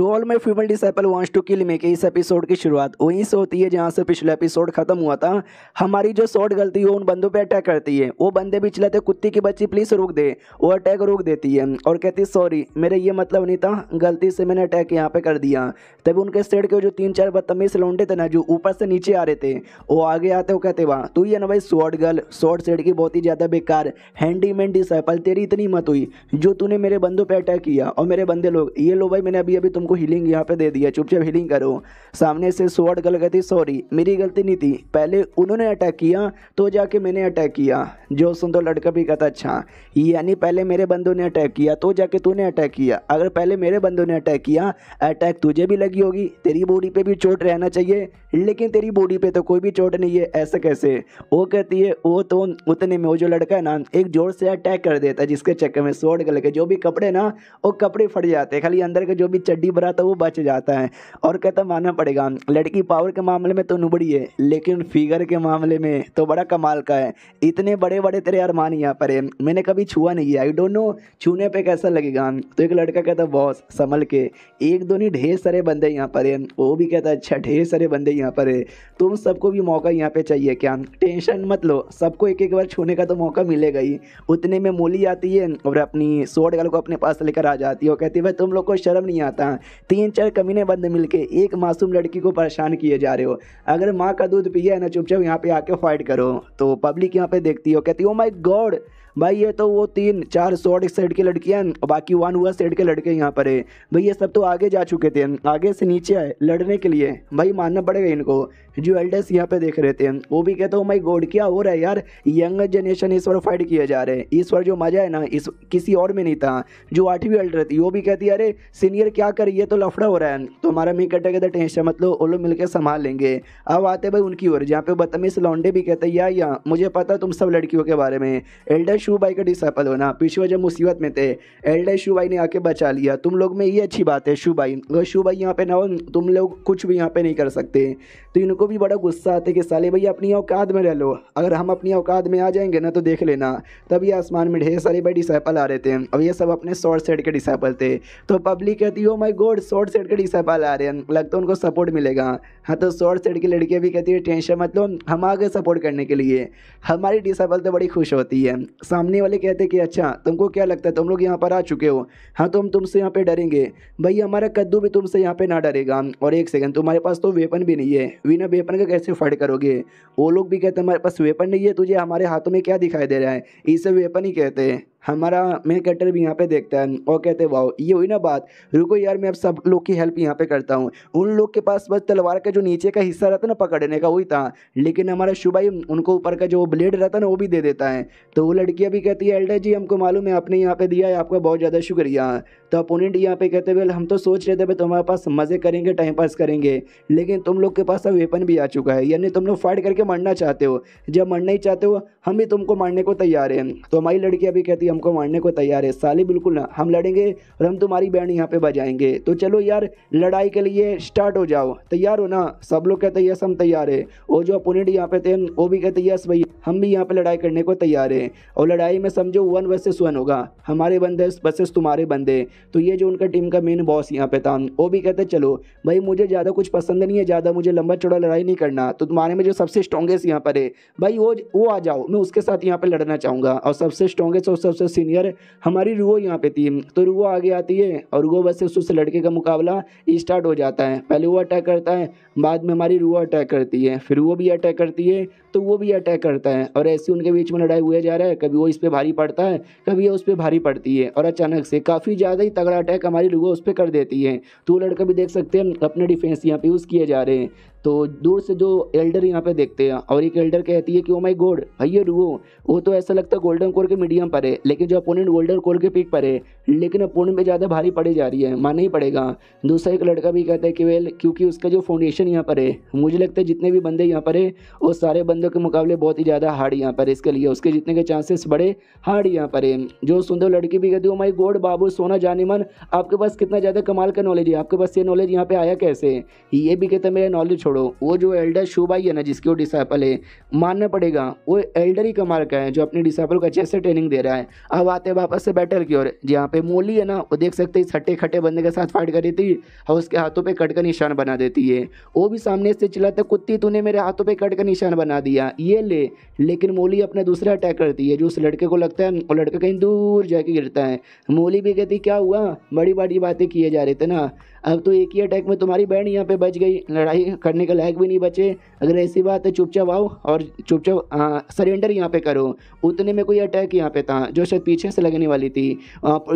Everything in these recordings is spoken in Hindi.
तो all my female disciple wants to kill me के इस एपिसोड की शुरुआत वहीं से होती है जहां से पिछला एपिसोड खत्म हुआ था। हमारी जो शॉर्ट गलती है उन बंदों पे अटैक करती है। वो बंदे भी चिल्लाते कुत्ती की बच्ची प्लीज रोक दे। वो अटैक रोक देती है और कहती है सॉरी मेरे ये मतलब नहीं था, गलती से मैंने अटैक यहाँ पे कर दिया। तभी उनके साइड के जो 3-4 बदतमीज लौंडे थे ना जो ऊपर से नीचे आ रहे थे वो आगे आते वो कहते वाह तू ये ना भाई शॉर्ट गर्ल शॉर्ट साइड की बहुत ही ज़्यादा बेकार हैंडीमैन डिसाइपल, तेरी इतनी मत हुई जो तूने मेरे बंदों पे अटैक किया। और मेरे बंदे लोग ये लो भाई मैंने अभी अभी तुमको हीलिंग यहाँ पे दे दिया, चुपचाप हीलिंग करो। सामने से शॉर्ट गर्ल कहती सॉरी मेरी गलती नहीं थी, पहले उन्होंने अटैक किया तो जाके मैंने अटैक किया। जो सुन तो लड़का भी कहता अच्छा यानी पहले मेरे बंदों ने अटैक किया तो जाके तूने अटैक किया। अगर पहले मेरे बंदों ने अटैक किया अटैक तुझे भी लगी होगी, तेरी बॉडी पे भी चोट रहना चाहिए, लेकिन तेरी बॉडी पे तो कोई भी चोट नहीं है, ऐसे कैसे। वो कहती है वो तो उतने में वो जो लड़का है ना एक जोर से अटैक कर देता है जिसके चक्कर में शॉर्ट गर्ल के जो भी कपड़े ना वो कपड़े फट जाते हैं, खाली अंदर के जो भी चड्डी भरा था वो बच जाता है। और कहता मानना पड़ेगा लड़की पावर के मामले में तो नुबड़ी है लेकिन फिगर के मामले में तो बड़ा कमाल का है। इतने बड़े बड़े तेरे अरमान यहाँ पर है, मैंने कभी छुआ नहीं है, आई डोंट नो छूने पे कैसा लगेगा। तो एक लड़का कहता बॉस संभल के, एक दो नहीं ढेर सारे बंदे यहाँ पर है। वो भी कहता अच्छा ढेर सारे बंदे यहाँ पर है, तुम सबको भी मौका यहाँ पे चाहिए क्या, टेंशन मत लो, सबको एक एक बार छूने का तो मौका मिलेगा ही। उतने में मोली आती है और अपनी शॉर्ट गर्ल को अपने पास लेकर आ जाती है और कहती है भाई तुम लोग को शर्म नहीं आता, 3-4 कमीने बंदे मिलके एक मासूम लड़की को परेशान किए जा रहे हो, अगर माँ का दूध पिया है ना चुपचाप यहाँ पे आके फाइट करो। तो पब्लिक यहाँ पे देखती हो कहती ओ माय गॉड भाई ये तो वो 3-4 शॉर्ट साइड की लड़कियां बाकी 1 हुआ साइड के लड़के यहाँ पर है। भाई ये सब तो आगे जा चुके थे, आगे से नीचे आए लड़ने के लिए, भाई मानना पड़ेगा इनको। जो एल्डर्स यहाँ पे देख रहे थे वो भी कहते हो माय गॉड क्या हो रहा है यार, यंग जनरेशन इस बार फाइट किए जा रहे हैं, इस बार जो मजा है ना इस किसी और में नहीं था। जो 8वीं एल्डर थी वो भी कहती है अरे सीनियर क्या कर ये तो लफड़ा हो रहा है, तो हमारा मी कटे कहते टेंशन मतलब वो लोग मिलकर संभाल लेंगे। अब आते भाई उनकी ओर जहाँ पे बदतमीज लौंडे भी कहते हैं या मुझे पता तुम सब लड़कियों के बारे में, एल्डर शू भाई का डिसाइपल हो ना, पिछले जब मुसीबत में थे एल्डर शू भाई ने आके बचा लिया तुम लोग में, ये अच्छी बात है शू भाई, अगर शू भाई यहाँ पे ना हो तुम लोग कुछ भी यहाँ पे नहीं कर सकते। तो इनको भी बड़ा गुस्सा आता है कि साले भैया अपनी औकात में रह लो, अगर हम अपनी औकात में आ जाएंगे ना तो देख लेना। तभी आसमान में ढेर सारे भाई डिसाइपल आ रहे थे और ये सब अपने शॉर्ट साइड के डिसाइपल थे। तो पब्लिक कहती है oh my God short side के डिसाइपल आ रहे हैं, लगता है उनको सपोर्ट मिलेगा। हाँ तो शॉर्ट साइड की लड़कियाँ भी कहती है टेंशन मत लो हम आगे सपोर्ट करने के लिए, हमारी डिसाइपल तो बड़ी खुश होती है। सामने वाले कहते कि अच्छा तुमको क्या लगता है तुम लोग यहाँ पर आ चुके हो, हाँ तो हम तुमसे यहाँ पे डरेंगे, भाई हमारा कद्दू भी तुमसे यहाँ पे ना डरेगा। और एक सेकंड तुम्हारे पास तो वेपन भी नहीं है, बिना वेपन का कैसे फाइट करोगे। वो लोग भी कहते हैं हमारे पास वेपन नहीं है, तुझे हमारे हाथों में क्या दिखाई दे रहा है, इसे वेपन ही कहते हैं। हमारा मेन कैरेक्टर भी यहाँ पे देखता है और कहते हैं वाह ये हुई ना बात, रुको यार मैं अब सब लोग की हेल्प यहाँ पे करता हूँ। उन लोग के पास बस तलवार का जो नीचे का हिस्सा रहता है ना पकड़ने का वही था, लेकिन हमारा शुभाई उनको ऊपर का जो ब्लेड रहता है ना वो भी दे देता है। तो वो लड़कियाँ भी कहती है एल्डर जी हमको मालूम है आपने यहाँ पे दिया है, आपका बहुत ज़्यादा शुक्रिया। तो अपोनेंट यहाँ पे कहते हुए हम तो सोच रहे थे भाई तुम्हारे पास मज़े करेंगे टाइम पास करेंगे, लेकिन तुम लोग के पास अब वेपन भी आ चुका है, यानी तुम लोग फाइट करके मरना चाहते हो, जब मरना ही चाहते हो हम भी तुमको मारने को तैयार हैं। तो हमारी लड़कियाँ भी कहती है हमको मारने को तैयार है, साली बिल्कुल ना हम लड़ेंगे और हम तुम्हारी बैंड यहाँ पे बजाएंगे। तो चलो यार लड़ाई के लिए स्टार्ट हो जाओ, तैयार हो ना। सब लोग कहते हैं यस हम तैयार है। और जो अपोनेंट यहाँ पे थे वो भी कहते यस भाई हम भी यहाँ पे लड़ाई करने को तैयार है। और लड़ाई में समझो 1 वर्सेस 1 होगा, हमारे बंदे वर्सेस तुम्हारे बंदे। तो ये जो उनका टीम का मेन बॉस यहाँ पे था वो भी कहते चलो भाई मुझे ज़्यादा कुछ पसंद नहीं है, ज़्यादा मुझे लंबा चौड़ा लड़ाई नहीं करना, तो तुम्हारे में जो सबसे स्ट्रॉन्गेस्ट यहाँ पर है भाई वो आ जाओ, मैं उसके साथ यहाँ पे लड़ना चाहूँगा। और सबसे स्ट्रॉन्गेस्ट और सबसे सीनियर हमारी रुओ यहाँ पे थी, तो रुओ आगे आती है और रुओ बस उससे लड़के का मुकाबला स्टार्ट हो जाता है। पहले वो अटैक करता है, बाद में हमारी रुओ अटैक करती है, फिर वो भी अटैक करती है तो वो भी अटैक करता है, और ऐसे उनके बीच में लड़ाई हुआ जा रहा है। कभी वो इस पे भारी पड़ता है, कभी वो उस पे भारी पड़ती है, और अचानक से काफ़ी ज़्यादा ही तगड़ा अटैक हमारी रुओ उस पर कर देती है। तो वो लड़का भी देख सकते हैं अपने डिफेंस यहाँ पे यूज़ किए जा रहे हैं। तो दूर से जो एल्डर यहाँ पे देखते हैं और एक एल्डर कहती है कि ओ माय गॉड भाई ये रुओ वो तो ऐसा लगता है गोल्डन कोर के मीडियम पर है, लेकिन जो अपोनेंट गोल्डन कोर के पीक पर है, लेकिन अपोनेंट पे ज़्यादा भारी पड़ी जा रही है, मानना ही पड़ेगा। दूसरा एक लड़का भी कहता है कि वेल क्योंकि उसका जो फाउंडेशन यहाँ पर है, मुझे लगता है जितने भी बंदे यहाँ पर है वो सारे बंदों के मुकाबले बहुत ही ज़्यादा हार्ड यहाँ पर है, इसके लिए उसके जीतने के चांसेस बड़े हार्ड यहाँ पर है। जो सुंदर लड़की भी कहती है ओ माय गॉड बाबू सोना जाने मन आपके पास कितना ज़्यादा कमाल का नॉलेज है, आपके पास ये नॉलेज यहाँ पे आया कैसे। ये भी कहता है मेरा नॉलेज छोड़ो, वो जो एल्डर शुभाई है ना जिसकी वो डिसाइपल है, मानना पड़ेगा वो एल्डर ही कमाल का है जो अपने डिसाइपल को अच्छे से ट्रेनिंग दे रहा है। अब आते वापस से बैटल की ओर, जहाँ पे मोली है ना वो देख सकते इस हट्टे खट्टे बंदे के साथ फाइट करी थी और उसके हाथों पे कट का निशान बना देती है। वो भी सामने से चिल्लाता, कुत्ती तूने मेरे हाथों पे कट का निशान बना दिया, ये ले। लेकिन मोली अपना दूसरा अटैक करती है, जो उस लड़के को लगता है वो लड़का कहीं दूर जाके गिरता है। मोली भी कहती क्या हुआ, बड़ी बड़ी बातें किए जा रहे थे ना, अब तो एक ही अटैक में तुम्हारी बहन यहाँ पे बच गई, लड़ाई करने के लायक भी नहीं बचे। अगर ऐसी बात है चुपचाप आओ और चुपचाप सरेंडर यहाँ पे करो। उतने में कोई अटैक यहाँ पे था जो शायद पीछे से लगने वाली थी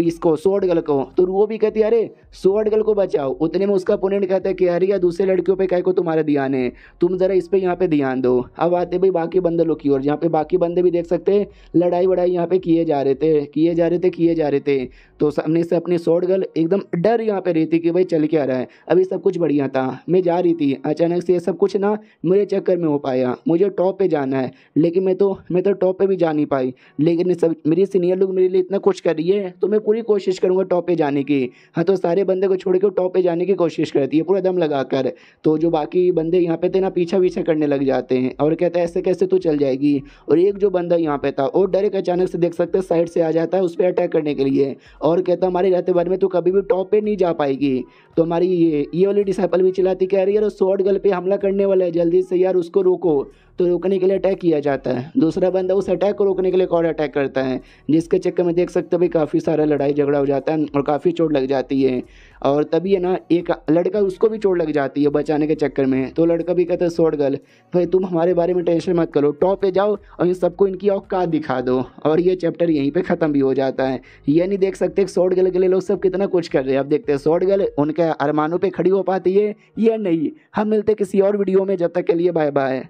इसको स्वॉर्ड गर्ल को, तो वो भी कहती अरे स्वॉर्ड गर्ल को बचाओ। उतने में उसका अपोनेंट कहता है कि अरे यार दूसरे लड़कियों पे क्या को तुम्हारा ध्यान है, तुम जरा इस पे यहाँ पे ध्यान दो। अब आते भाई बाकी बंदे लोग की ओर, जहाँ पे बाकी बंदे भी देख सकते हैं लड़ाई वड़ाई यहाँ पे किए जा रहे थे। तो सामने से अपनी स्वॉर्ड गर्ल एकदम डर यहाँ पे रही थी कि भाई चल क्या रहा है। अभी सब कुछ बढ़िया था, मैं जा रही थी, अचानक से ये सब कुछ ना मेरे चक्कर में हो पाया। मुझे टॉप पे जाना है लेकिन मैं तो टॉप पे भी जा नहीं पाई, लेकिन सब मेरी सीनियर लोग मेरे लिए इतना कुछ कर रही है तो मैं पूरी कोशिश करूँगा टॉप पे जाने की। हाँ, तो सारे बंदे को छोड़ के टॉप पे जाने की कोशिश करती है पूरा दम लगा कर। तो जो बाकी बंदे यहाँ पे थे ना पीछा करने लग जाते हैं और कहते हैं ऐसे कैसे तू चल जाएगी। और एक जो बंदा यहाँ पे था और डायरेक्ट अचानक से देख सकते साइड से आ जाता है उस पर अटैक करने के लिए और कहता हमारे रहते बारे में तू कभी भी टॉप पे नहीं जा पाएगी। तो हमारी ये वाली डिसाइपल भी चिल्लाती कह रही है यार स्वॉर्ड गर्ल पे हमला करने वाला है, जल्दी से यार उसको रोको। तो रोकने के लिए अटैक किया जाता है, दूसरा बंदा उस अटैक को रोकने के लिए और अटैक करता है, जिसके चक्कर में देख सकते हो भाई काफ़ी सारा लड़ाई झगड़ा हो जाता है और काफ़ी चोट लग जाती है। और तभी है ना एक लड़का उसको भी चोट लग जाती है बचाने के चक्कर में। तो लड़का भी कहता है स्वॉर्ड गर्ल भाई तुम हमारे बारे में टेंशन मत करो, टॉप पे जाओ और इन सबको इनकी औकात दिखा दो। और ये चैप्टर यहीं पे ख़त्म भी हो जाता है। ये नहीं देख सकते स्वॉर्ड गर्ल के लिए लोग सब कितना कुछ कर रहे हैं। अब देखते हैं स्वॉर्ड गर्ल उनके अरमानों पे खड़ी हो पाती है या नहीं। हम मिलते किसी और वीडियो में, जब तक के लिए बाय बाय।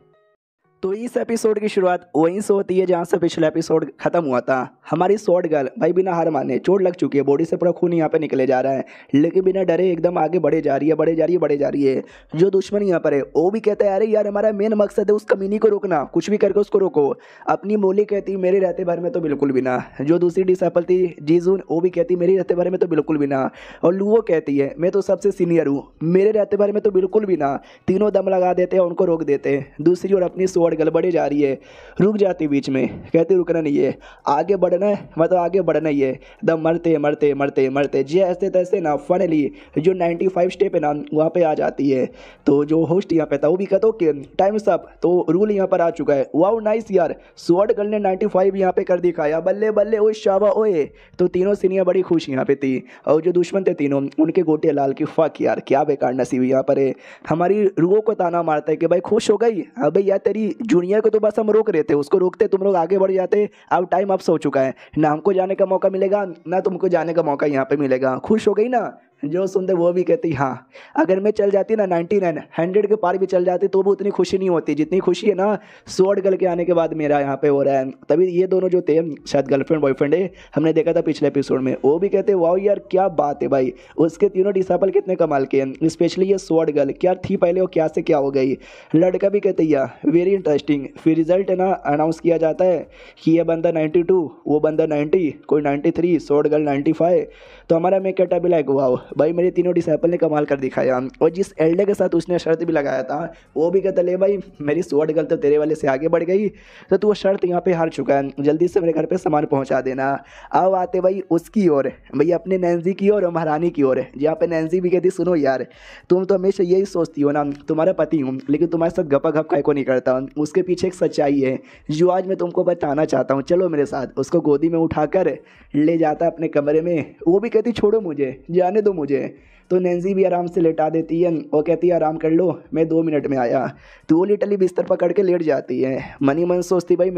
तो इस एपिसोड की शुरुआत वहीं से होती है जहाँ से पिछला एपिसोड खत्म हुआ था। हमारी स्वॉर्ड गर्ल भाई बिना हार माने, चोट लग चुकी है, बॉडी से पूरा खून यहाँ पे निकले जा रहा है, लेकिन बिना डरे एकदम आगे बढ़े जा रही है। जो दुश्मन यहाँ पर है वो भी कहता है अरे यार हमारा मेन मकसद है उस कमीनी को रोकना, कुछ भी करके उसको रोको। अपनी मोली कहती मेरे रहते भर में तो बिल्कुल भी ना। जो दूसरी डिसाइपल थी जीजून वो भी कहती मेरे रहते भर में तो बिल्कुल भी ना। और लूवो कहती है मैं तो सबसे सीनियर हूँ, मेरे रहते भर में तो बिल्कुल भी ना। तीनों दम लगा देते हैं, उनको रोक देते हैं। दूसरी ओर अपनी स्वॉर्ड गर्ल बढ़े जा रही है, रुक जाती बीच में, कहती रुकना नहीं है, आगे बढ़ना है, मतलब आगे बढ़ना ही है। दम मरते जैसे तैसे ना फाइनली जो 95 स्टेप है ना वहाँ पे आ जाती है। तो जो होस्ट यहाँ पे था वो भी कहता कि टाइम्स अप, तो रूल यहाँ पर आ चुका है। वाओ नाइस यार, स्वॉर्ड गर्ल ने 95 यहाँ पे कर दिखाया, बल्ले बल्ले ओए शाबा ओए। तो तीनों सीनियर बड़ी खुश यहाँ पे थी और जो दुश्मन थे तीनों उनके गोटे लाल की फक यार क्या बेकार नसीब यहाँ पर है। हमारी रूह को ताना मारता है कि भाई खुश हो गई, अबे यार तेरी जूनियर को तो बस हम रोक रहे थे, उसको रोकते तुम लोग आगे बढ़ जाते। अब टाइम अप हो चुका है, ना हमको जाने का मौका मिलेगा ना तुमको जाने का मौका यहाँ पे मिलेगा। खुश हो गई ना। जो सुनते वो भी कहती हाँ, अगर मैं चल जाती ना 99 100 के पार भी चल जाती तो भी उतनी खुशी नहीं होती जितनी खुशी है ना स्वॉर्ड गर्ल के आने के बाद मेरा यहाँ पे हो रहा है। तभी ये दोनों जो थे शायद गर्लफ्रेंड बॉयफ्रेंड है, हमने देखा था पिछले एपिसोड में, वो भी कहते वाओ यार क्या बात है भाई, उसके तीनों डिसाइपल कितने कमाल के हैं, स्पेशली ये स्वॉर्ड गर्ल क्या थी पहले और क्या से क्या हो गई। लड़का भी कहते यार वेरी इंटरेस्टिंग। फिर रिजल्ट है ना अनाउंस किया जाता है कि ये बंदा 92, वो बंदा 90, कोई 93, स्वॉर्ड गर्ल 95। तो हमारा मैं कहता भी लाइक वाओ भाई मेरे तीनों डिसाइपल ने कमाल कर दिखाया। और जिस एल्डर के साथ उसने शर्त भी लगाया था वो भी कहता ले भाई मेरी स्वॉर्ड गर्ल तो तेरे वाले से आगे बढ़ गई, तो तू वो शर्त यहाँ पे हार चुका है, जल्दी से मेरे घर पे सामान पहुँचा देना। अब आते भाई उसकी ओर, भाई अपने नैन्सी की ओर और महारानी की ओर, जहाँ पे नैन्सी भी कहती सुनो यार तुम तो हमेशा यही सोचती हो ना तुम्हारा पति हूँ लेकिन तुम्हारे साथ गपा गप काय को नहीं करता, उसके पीछे एक सच्चाई है जो आज मैं तुमको बताना चाहता हूँ, चलो मेरे साथ। उसको गोदी में उठाकर ले जाता अपने कमरे में, वो भी कहती छोड़ो मुझे, जाने दो मुझे। तो नैन्सी भी आराम से लेटा देती है और कहती है आराम कर लो मैं 2 मिनट में आया। तो वो लिटरली बिस्तर पकड़ के लेट जाती है। मनी मन सोचती भाई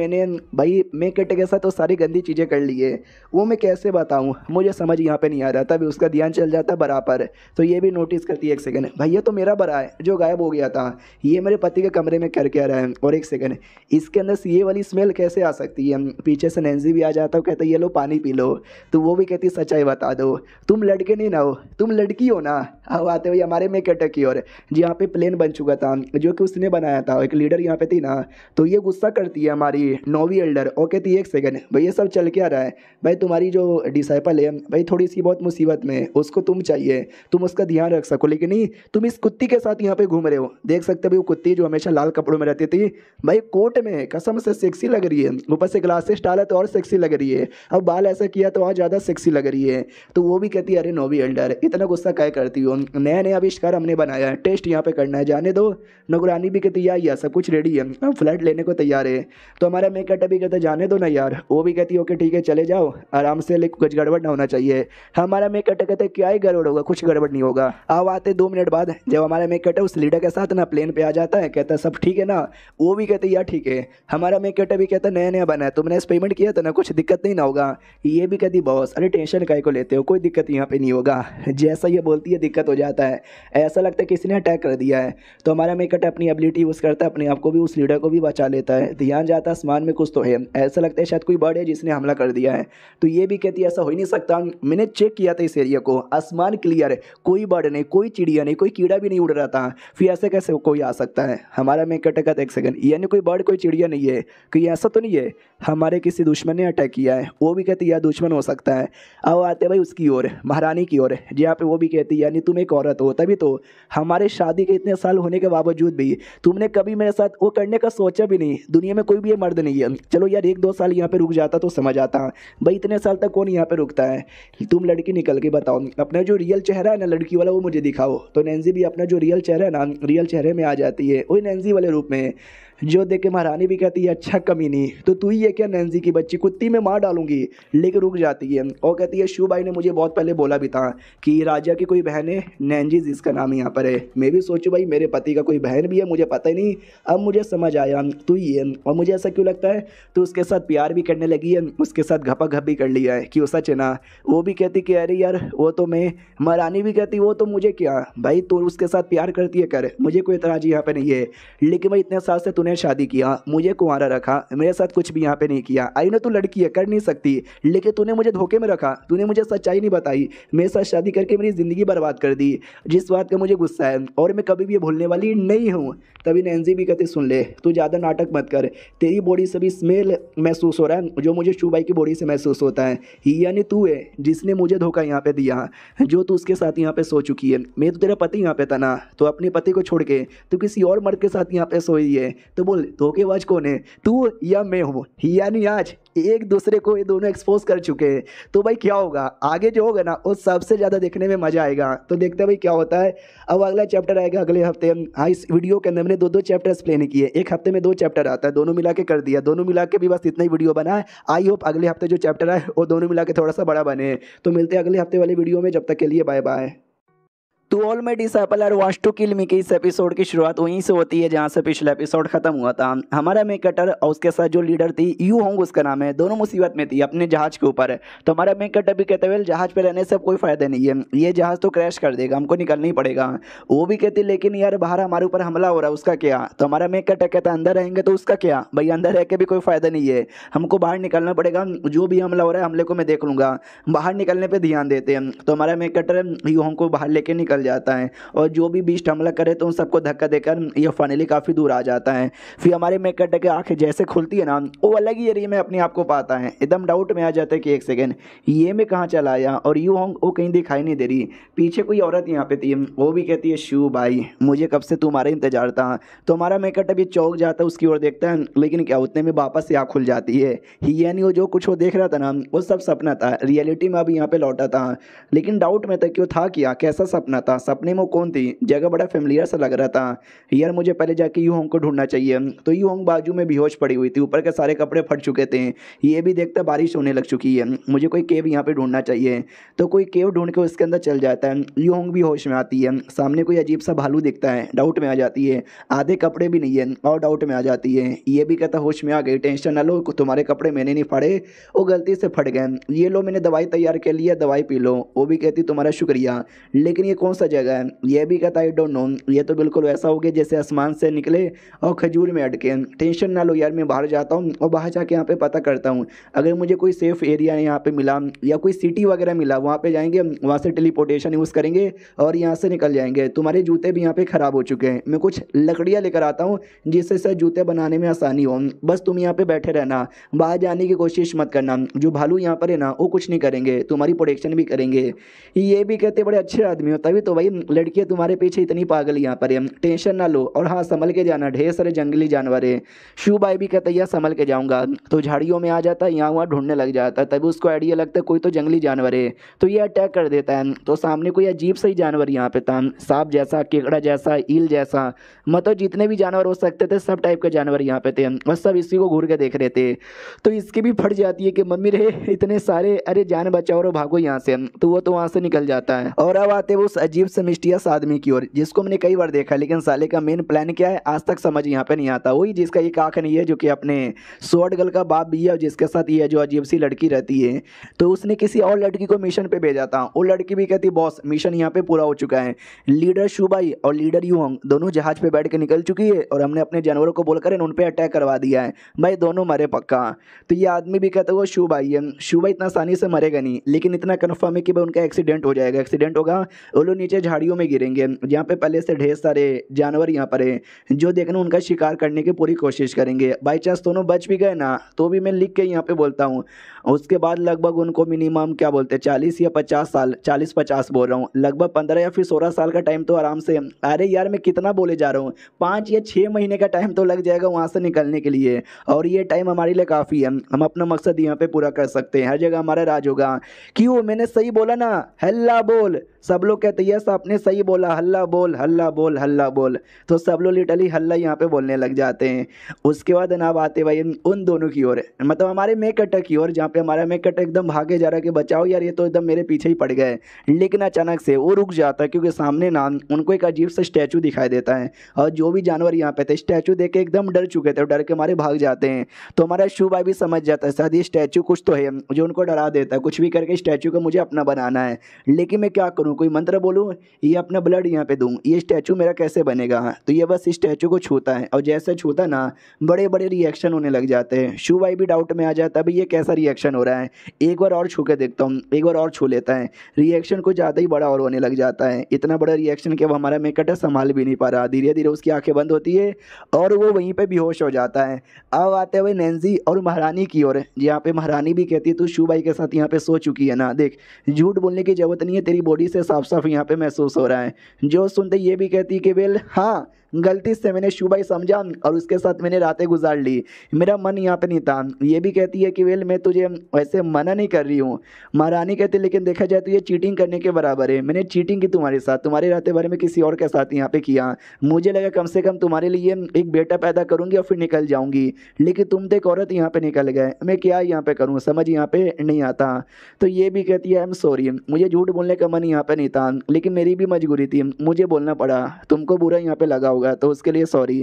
मैं कटे के साथ तो सारी गंदी चीज़ें कर ली है, वो मैं कैसे बताऊँ, मुझे समझ यहाँ पे नहीं आ रहा। तभी उसका ध्यान चल जाता है बरा पर। तो ये भी नोटिस करती है एक सेकंड, भाई ये तो मेरा बरा है जो गायब हो गया था, ये मेरे पति के कमरे में कर क्या रहा है, और एक सेकंड इसके अंदर से ये वाली स्मेल कैसे आ सकती है। पीछे से नैन्सी भी आ जाता है, कहता है ये लो पानी पी लो। तो वो भी कहती सच्चाई बता दो, तुम लड़के नहीं ना हो तुम लड़की हो ना, अब आते हुए हमारे मेक अटैक की ओर, जहाँ पे प्लेन बन चुका था जो कि उसने बनाया था, एक लीडर यहाँ पे थी ना, तो ये गुस्सा करती है हमारी नोवी एल्डर और कहती है एक सेकंड भाई ये सब चल क्या रहा है, भाई तुम्हारी जो डिसाइपल है भाई थोड़ी सी बहुत मुसीबत में है, उसको तुम चाहिए, तुम उसका ध्यान रख सको, लेकिन नहीं तुम इस कुत्ती के साथ यहाँ पे घूम रहे हो। देख सकते हो भाई वो कुत्ती जो हमेशा लाल कपड़ों में रहती थी भाई कोट में, कसम से सेक्सी लग रही है, ऊपर से ग्लासेस डाला तो और सेक्सी लग रही है, अब बाल ऐसा किया तो और ज़्यादा सेक्सी लग रही है। तो वो भी कहती है अरे नोवी एल्डर इतना गुस्सा क्या करती हो, नया नया आविष्कार हमने बनाया है, टेस्ट यहाँ पे करना है, जाने दो। नौकरानी भी कहती है सब कुछ रेडी है, हम फ्लैट लेने को तैयार है। तो हमारा मेकअप भी कहता जाने दो ना यार, वो भी कहती है ओके ठीक है चले जाओ आराम से, लेकिन कुछ गड़बड़ ना होना चाहिए। हमारा मेकअप कहते क्या ही गड़बड़ होगा, कुछ गड़बड़ नहीं होगा। अब आते 2 मिनट बाद जब हमारा मेकअप उस लीडर के साथ ना प्लेन पे आ जाता है, कहता है सब ठीक है ना, वो भी कहते यार ठीक है। हमारा मेकअप भी कहता नया नया बना है, तुमने पेमेंट किया था ना, कुछ दिक्कत नहीं ना होगा। ये भी कहती बॉस अरे टेंशन काहे को लेते हो, कोई दिक्कत यहाँ पे नहीं होगा। जैसा ये बोलती है दिक्कत हो जाता है, ऐसा लगता है किसी ने अटैक कर दिया है। तो हमारा मेकअप अपनी एबिलिटी यूज़ करता है, अपने आप को भी उस लीडर को भी बचा लेता है। ध्यान जाता है आसमान में कुछ तो है, ऐसा लगता है शायद कोई बर्ड है जिसने हमला कर दिया है। तो ये भी कहती है ऐसा हो ही नहीं सकता, मैंने चेक किया था इस एरिया को, आसमान क्लियर है, कोई बर्ड नहीं, कोई चिड़िया नहीं, कोई कीड़ा भी नहीं उड़ रहा था, फिर ऐसे कैसे कोई आ सकता है। हमारा मेकअप का एक सेकंड, यानी कोई बर्ड कोई चिड़िया नहीं है, कहीं ऐसा तो नहीं है हमारे किसी दुश्मन ने अटैक किया है। वो भी कहती है दुश्मन हो सकता है। अब आते भाई उसकी ओर, महारानी की ओर, जहाँ पे वो भी कहती है यानी तुम एक औरत हो, तभी तो हमारे शादी के इतने साल होने के बावजूद भी तुमने कभी मेरे साथ वो करने का सोचा भी नहीं। दुनिया में कोई भी ये मर्द नहीं है, चलो यार 1-2 साल यहाँ पे रुक जाता तो समझ आता भाई, इतने साल तक कौन यहाँ पे रुकता है। तुम लड़की निकल के बताओ अपना जो रियल चेहरा है ना लड़की वाला, वो मुझे दिखाओ। तो नैन्सी भी अपना जो रियल चेहरा है ना, रियल चेहरे में आ जाती है, वही नैन्सी वाले रूप में, जो देख के महारानी भी कहती है अच्छा कमीनी, तो तू ही है क्या नैन्सी की बच्ची, कुत्ती में मार डालूंगी। लेकिन रुक जाती है और कहती है शिव भाई ने मुझे बहुत पहले बोला भी था कि राजा की कोई बहन है नैन्जी जिसका नाम यहाँ पर है। मैं भी सोचूं भाई मेरे पति का कोई बहन भी है, मुझे पता ही नहीं, अब मुझे समझ आया तू ही है। और मुझे ऐसा क्यों लगता है तो उसके साथ प्यार भी करने लगी है, उसके साथ घपा घप भी कर लिया है कि वो सच है ना। वो भी कहती कि अरे यार वो तो मैं, महारानी भी कहती वो तो मुझे क्या भाई, तू उसके साथ प्यार करती है कर, मुझे कोई एतराज़ यहाँ पे नहीं है, लेकिन भाई इतने साल से तूने शादी किया, मुझे कुंवारा रखा, मेरे साथ कुछ भी यहाँ पे नहीं किया। आई ना तू लड़की है कर नहीं सकती, लेकिन तूने मुझे धोखे में रखा, तूने मुझे सच्चाई नहीं बताई, मेरे साथ शादी करके मेरी ज़िंदगी बर्बाद कर दी, जिस बात का मुझे गुस्सा है और मैं कभी भी ये भूलने वाली नहीं हूँ। तभी नैन्सी भी कहती सुन ले तू ज़्यादा नाटक मत कर, तेरी बॉडी से भी स्मेल महसूस हो रहा है जो मुझे शुभाई की बॉडी से महसूस होता है, यानी तू है जिसने मुझे धोखा यहाँ पे दिया, जो तू उसके साथ यहाँ पे सो चुकी है। मैं तो तेरा पति यहाँ पे था ना, तो अपने पति को छोड़ के तू किसी और मर्द के साथ यहाँ पे सोई है, तो बोल धोखेबाज कौन है, तू या मैं हूँ। यानी आज एक दूसरे को ये दोनों एक्सपोज कर चुके हैं, तो भाई क्या होगा आगे जो होगा ना वो सबसे ज़्यादा देखने में मज़ा आएगा। तो देखते हैं भाई क्या होता है। अब अगला चैप्टर आएगा अगले हफ्ते। हाँ इस वीडियो के अंदर मैंने 2-2 चैप्टर्स प्लान किए, एक हफ्ते में 2 चैप्टर आता है, दोनों मिला के कर दिया, दोनों मिला के भी बस इतना ही वीडियो बना है। आई होप अगले हफ्ते जो चैप्टर है वो दोनों मिला के थोड़ा सा बड़ा बने। तो मिलते हैं अगले हफ्ते वाली वीडियो में, जब तक के लिए bye bye. To all my disciple are wants to kill me के इस एपिसोड की शुरुआत वहीं से होती है जहाँ से पिछला एपिसोड खत्म हुआ था। हमारा मेकटर और उसके साथ जो लीडर थी यू होंग उसका नाम है, दोनों मुसीबत में थी अपने जहाज के ऊपर। तो हमारा मेकटर भी कहते हुए जहाज पे रहने से अब कोई फायदा नहीं है, ये जहाज तो क्रैश कर देगा, हमको निकलना ही पड़ेगा। वो भी कहती लेकिन यार बाहर हमारे ऊपर हमला हो रहा है उसका क्या। तो हमारा मेकटर कहता अंदर रहेंगे तो उसका क्या, भाई अंदर रह के भी कोई फायदा नहीं है, हमको बाहर निकलना पड़ेगा, जो भी हमला हो रहा है हमले को मैं देख लूँगा, बाहर निकलने पर ध्यान देते हैं। तो हमारा मेकटर यू होंग को बाहर लेके निकल जाता है और जो भी बीस्ट हमला करे तो उन सबको धक्का देकर ये फाइनली काफ़ी दूर आ जाता है। फिर हमारे मेकटर के आंखें जैसे खुलती है ना वो अलग ही एरिया में अपने आप को पाता है, एकदम डाउट में आ जाता है कि एक सेकेंड ये मैं कहाँ चला आया, और यू होंग वो कहीं दिखाई नहीं दे रही। पीछे कोई औरत यहाँ पे थी, वो भी कहती है शू भाई मुझे कब से तुम्हारा इंतजार था। तो हमारा मेकटर भी चौंक जाता है, उसकी ओर देखता है, लेकिन क्या उतने में वापस से आँख खुल जाती है। यानी वो जो कुछ वो देख रहा था ना वो सब सपना था, रियलिटी में अभी यहाँ पे लौटा था, लेकिन डाउट में था कि वो था क्या, कैसा सपना था, सपने में कौन थी, जगह बड़ा फेमिलियर सा लग रहा था। यार मुझे पहले जाके यू होंग को ढूंढना चाहिए। तो यू होंग बाजू में बेहोश पड़ी हुई थी, ऊपर के सारे कपड़े फट चुके थे, ये भी देखता बारिश होने लग चुकी है, मुझे कोई केव यहाँ पे ढूंढना चाहिए। तो कोई केव ढूंढ के उसके अंदर चल जाता है। यू होंग भी होश में आती है, सामने कोई अजीब सा भालू दिखता है, डाउट में आ जाती है, आधे कपड़े भी नहीं है और डाउट में आ जाती है। ये भी कहता होश में आ गई, टेंशन ना लो, तुम्हारे कपड़े मैंने नहीं फाड़े, वो गलती से फट गए, ये लो मैंने दवाई तैयार कर लिया, दवाई पी लो। वो भी कहती तुम्हारा शुक्रिया, लेकिन ये कौन सा जगह है? ये भी कहता आई डोंट नो, ये तो बिल्कुल वैसा हो गया जैसे आसमान से निकले और खजूर में अटके। टेंशन ना लो यार, मैं बाहर जाता हूँ और बाहर जाके यहाँ पे पता करता हूँ, अगर मुझे कोई सेफ एरिया यहाँ पे मिला या कोई सिटी वगैरह मिला वहाँ पे जाएंगे, वहाँ से टेलीपोर्टेशन यूज़ करेंगे और यहाँ से निकल जाएंगे। तुम्हारे जूते भी यहाँ पे ख़राब हो चुके हैं, मैं कुछ लकड़ियाँ लेकर आता हूँ जिससे जूते बनाने में आसानी हो। बस तुम यहाँ पे बैठे रहना, बाहर जाने की कोशिश मत करना। जो भालू यहाँ पर है ना वो कुछ नहीं करेंगे, तुम्हारी प्रोटेक्शन भी करेंगे। ये भी कहते बड़े अच्छे आदमी हो, तभी तो भाई लड़कियाँ तुम्हारे पीछे इतनी पागल यहाँ पर है। टेंशन ना लो, और हाँ संभल के जाना, ढेर सारे जंगली जानवर है। शिव भाई भी कहता है यार संभल के जाऊँगा, तो झाड़ियों में आ जाता है, यहाँ वहाँ ढूंढने लग जाता है। तभी उसको आइडिया लगता है कोई तो जंगली जानवर है, तो ये अटैक कर देता है। तो सामने कोई अजीब सा ही जानवर यहाँ पे था, सांप जैसा, केकड़ा जैसा, ईल जैसा, मतलब जितने भी जानवर हो सकते थे सब टाइप के जानवर यहाँ पे थे और सब इसी को घूर के देख रहे थे। तो इसकी भी फट जाती है कि मम्मी रे इतने सारे, अरे जान बचाओ और भागो यहाँ से। तो वो तो वहाँ से निकल जाता है और अब आते हैं उस अजीब से मिस्टीरियस आदमी की ओर, जिसको मैंने कई बार देखा, लेकिन साले का मेन प्लान क्या है आज तक समझ यहाँ पे नहीं आता। वही जिसका एक आँख नहीं है, जो कि अपने स्वॉर्ड गर्ल का बाप भी है और जिसके साथ ये जो अजीब सी लड़की रहती है। तो उसने किसी और लड़की को मिशन पे भेजा था, वो लड़की भी कहती बॉस मिशन यहाँ पे पूरा हो चुका है, लीडर शुबाई और लीडर यूहोंग दोनों जहाज पे बैठ के निकल चुकी है और हमने अपने जानवरों को बोलकर उन पे अटैक करवा दिया है, भाई दोनों मरे पक्का। तो ये आदमी भी कहता है वो शुबाई है, शुबाई इतना आसानी से मरेगा नहीं, लेकिन इतना कन्फर्म है कि भाई उनका एक्सीडेंट हो जाएगा। एक्सीडेंट होगा, वो लोग नीचे झाड़ियों में गिरेंगे जहाँ पे पहले से ढेर सारे जानवर यहाँ पर है जो देखना उनका शिकार करने की पूरी कोशिश करेंगे। बाई चांस दोनों बच भी गए ना तो भी मैं लिख के यहाँ पे बोलता हूँ। उसके बाद लगभग उनको मिनिमम क्या बोलते हैं 40 या 50 साल, 40-50 बोल रहा हूँ, लगभग 15 या फिर 16 साल का टाइम तो आराम से, अरे यार मैं कितना बोले जा रहा हूँ, 5 या 6 महीने का टाइम तो लग जाएगा वहाँ से निकलने के लिए। और ये टाइम हमारे लिए काफ़ी है, हम अपना मकसद यहाँ पे पूरा कर सकते हैं, हर जगह हमारा राज होगा। क्यों, मैंने सही बोला ना, हल्ला बोल। सब लोग कहते हैं यस आपने सही बोला, हल्ला बोल हल्ला बोल हल्ला बोल। तो सब लोग लिटरली हल्ला यहाँ पे बोलने लग जाते हैं। उसके बाद ना आते भाई उन दोनों की ओर, मतलब हमारे मेक कटर की ओर, जहाँ पे हमारा मेक कटर एकदम भागे जा रहा है कि बचाओ यार ये तो एकदम मेरे पीछे ही पड़ गए। लेकिन अचानक से वो रुक जाता है क्योंकि सामने ना उनको एक अजीब सा स्टैचू दिखाई देता है और जो भी जानवर यहाँ पे थे स्टैचू देख के एकदम डर चुके थे, डर के मारे भाग जाते हैं। तो हमारा शू भाई भी समझ जाता है शायद ये स्टैचू कुछ तो है जो उनको डरा देता है, कुछ भी करके स्टैचू को मुझे अपना बनाना है। लेकिन मैं क्या करूँ, कोई मंत्र बोलूँ, ये अपना ब्लड यहाँ पे दूँ, ये स्टैचू मेरा कैसे बनेगा। तो ये बस स्टैचू को छूता है और जैसे छूता ना बड़े बड़े रिएक्शन होने लग जाते हैं। शू भाई भी डाउट में आ जाता है भाई ये कैसा रिएक्शन हो रहा है, एक बार और छू के देखता हूँ। एक बार और छू लेता है, रिएक्शन कुछ ज़्यादा ही बड़ा और होने लग जाता है, इतना बड़ा रिएक्शन कि अब हमारा मेकअप संभाल भी नहीं पा रहा। धीरे धीरे उसकी आंखें बंद होती है और वो वहीं पे बेहोश हो जाता है। अब आते हुए नैन्सी और महारानी की ओर, जहाँ पे महारानी भी कहती है तू शू भाई के साथ यहाँ पे सो चुकी है ना, देख झूठ बोलने की जरूरत नहीं है, तेरी बॉडी से साफ साफ यहाँ पे महसूस हो रहा है। जो सुनते ये भी कहती है कि वेल हाँ गलती से मैंने शू भाई समझा और उसके साथ मैंने रातें गुजार ली, मेरा मन यहाँ पे नहीं था। ये भी कहती है कि वेल मैं तुझे वैसे मना नहीं कर रही हूँ। महारानी कहती है लेकिन देखा जाए तो ये चीटिंग करने के बराबर है, मैंने चीटिंग की तुम्हारे साथ, तुम्हारे रातें भर में किसी और के साथ यहाँ पे किया। मुझे लगा कम से कम तुम्हारे लिए एक बेटा पैदा करूँगी और फिर निकल जाऊँगी, लेकिन तुम तो एक औरत यहाँ पे निकल गए, मैं क्या यहाँ पे करूँ, समझ यहाँ पे नहीं आता। तो ये भी कहती है आई एम सॉरी, मुझे झूठ बोलने का मन यहाँ पे नहीं था, लेकिन मेरी भी मजबूरी थी, मुझे बोलना पड़ा, तुमको बुरा यहाँ पे लगा होगा तो उसके लिए सॉरी।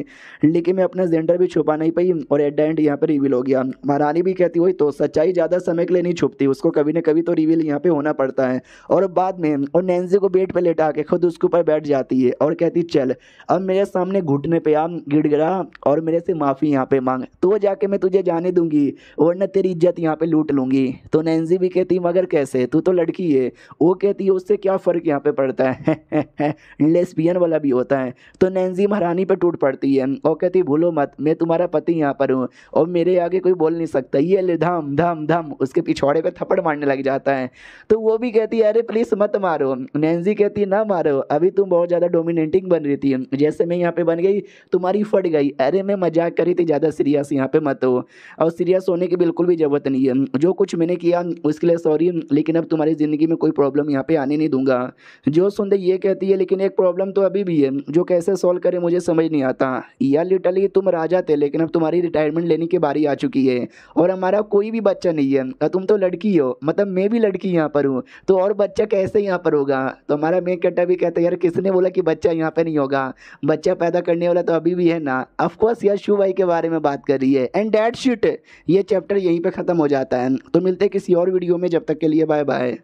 लेकिन मैं अपना जेंडर भी छुपा नहीं पाई और एट द एंड यहाँ पे रिवील हो गया। महारानी भी कहती हुई तो सच्चाई ज़्यादा समय के लिए नहीं छुपती, उसको कभी न कभी तो रिवील यहाँ पे होना पड़ता है। और बाद में और नैन्सी को बेड पे लेटा के खुद उसके ऊपर बैठ जाती है और कहती चल अब मेरे सामने घुटने पे आ, गिड़गिड़ा और मेरे से माफ़ी यहाँ पे मांग, तो जाके मैं तुझे जाने दूंगी वरना तेरी इज्जत यहाँ पे लूट लूंगी। तो नैन्सी भी कहती मगर कैसे, तू तो लड़की है। वो कहती है उससे क्या फ़र्क यहाँ पे पड़ता है लेस्बियन वाला भी होता है। तो नैन्सी महारानी पे टूट पड़ती है और कहती भूलो मत मैं तुम्हारा पति यहाँ पर हूँ और मेरे आगे कोई बोल नहीं सकता, ये ले धम धम धम उसके पिछवाड़े पे थप्पड़ मारने लग जाता है। तो वो भी कहती है अरे प्लीज़ मत मारो। नैन्सी कहती है ना मारो, अभी तुम बहुत ज़्यादा डोमिनेटिंग बन रही थी, जैसे मैं यहाँ पे बन गई तुम्हारी फट गई। अरे मैं मजाक करी थी, ज़्यादा सीरियस यहाँ पे मत हो, और सीरियस होने की बिल्कुल भी ज़रूरत नहीं है। जो कुछ मैंने किया उसके लिए सॉरी, लेकिन अब तुम्हारी ज़िंदगी में कोई प्रॉब्लम यहाँ पे आने नहीं दूंगा। जो सुनते ये कहती है लेकिन एक प्रॉब्लम तो अभी भी है जो कैसे सॉल्व करे मुझे समझ नहीं आता। यार लिटरली तुम राजा थे लेकिन अब तुम्हारी रिटायरमेंट लेने की बारी आ चुकी है और हमारा कोई भी बच्चा नहीं है, तुम तो लड़की हो, मतलब मैं भी लड़की यहाँ पर हूँ, तो और बच्चा कैसे यहाँ पर होगा। तो हमारा मेन कट्टा भी कहता है यार किसने बोला कि बच्चा यहाँ पे नहीं होगा, बच्चा पैदा करने वाला तो अभी भी है ना। ऑफकोर्स यार शू भाई के बारे में बात कर रही है एंड दैट शिट। ये चैप्टर यहीं पे ख़त्म हो जाता है। तो मिलते हैं किसी और वीडियो में, जब तक के लिए बाय बाय।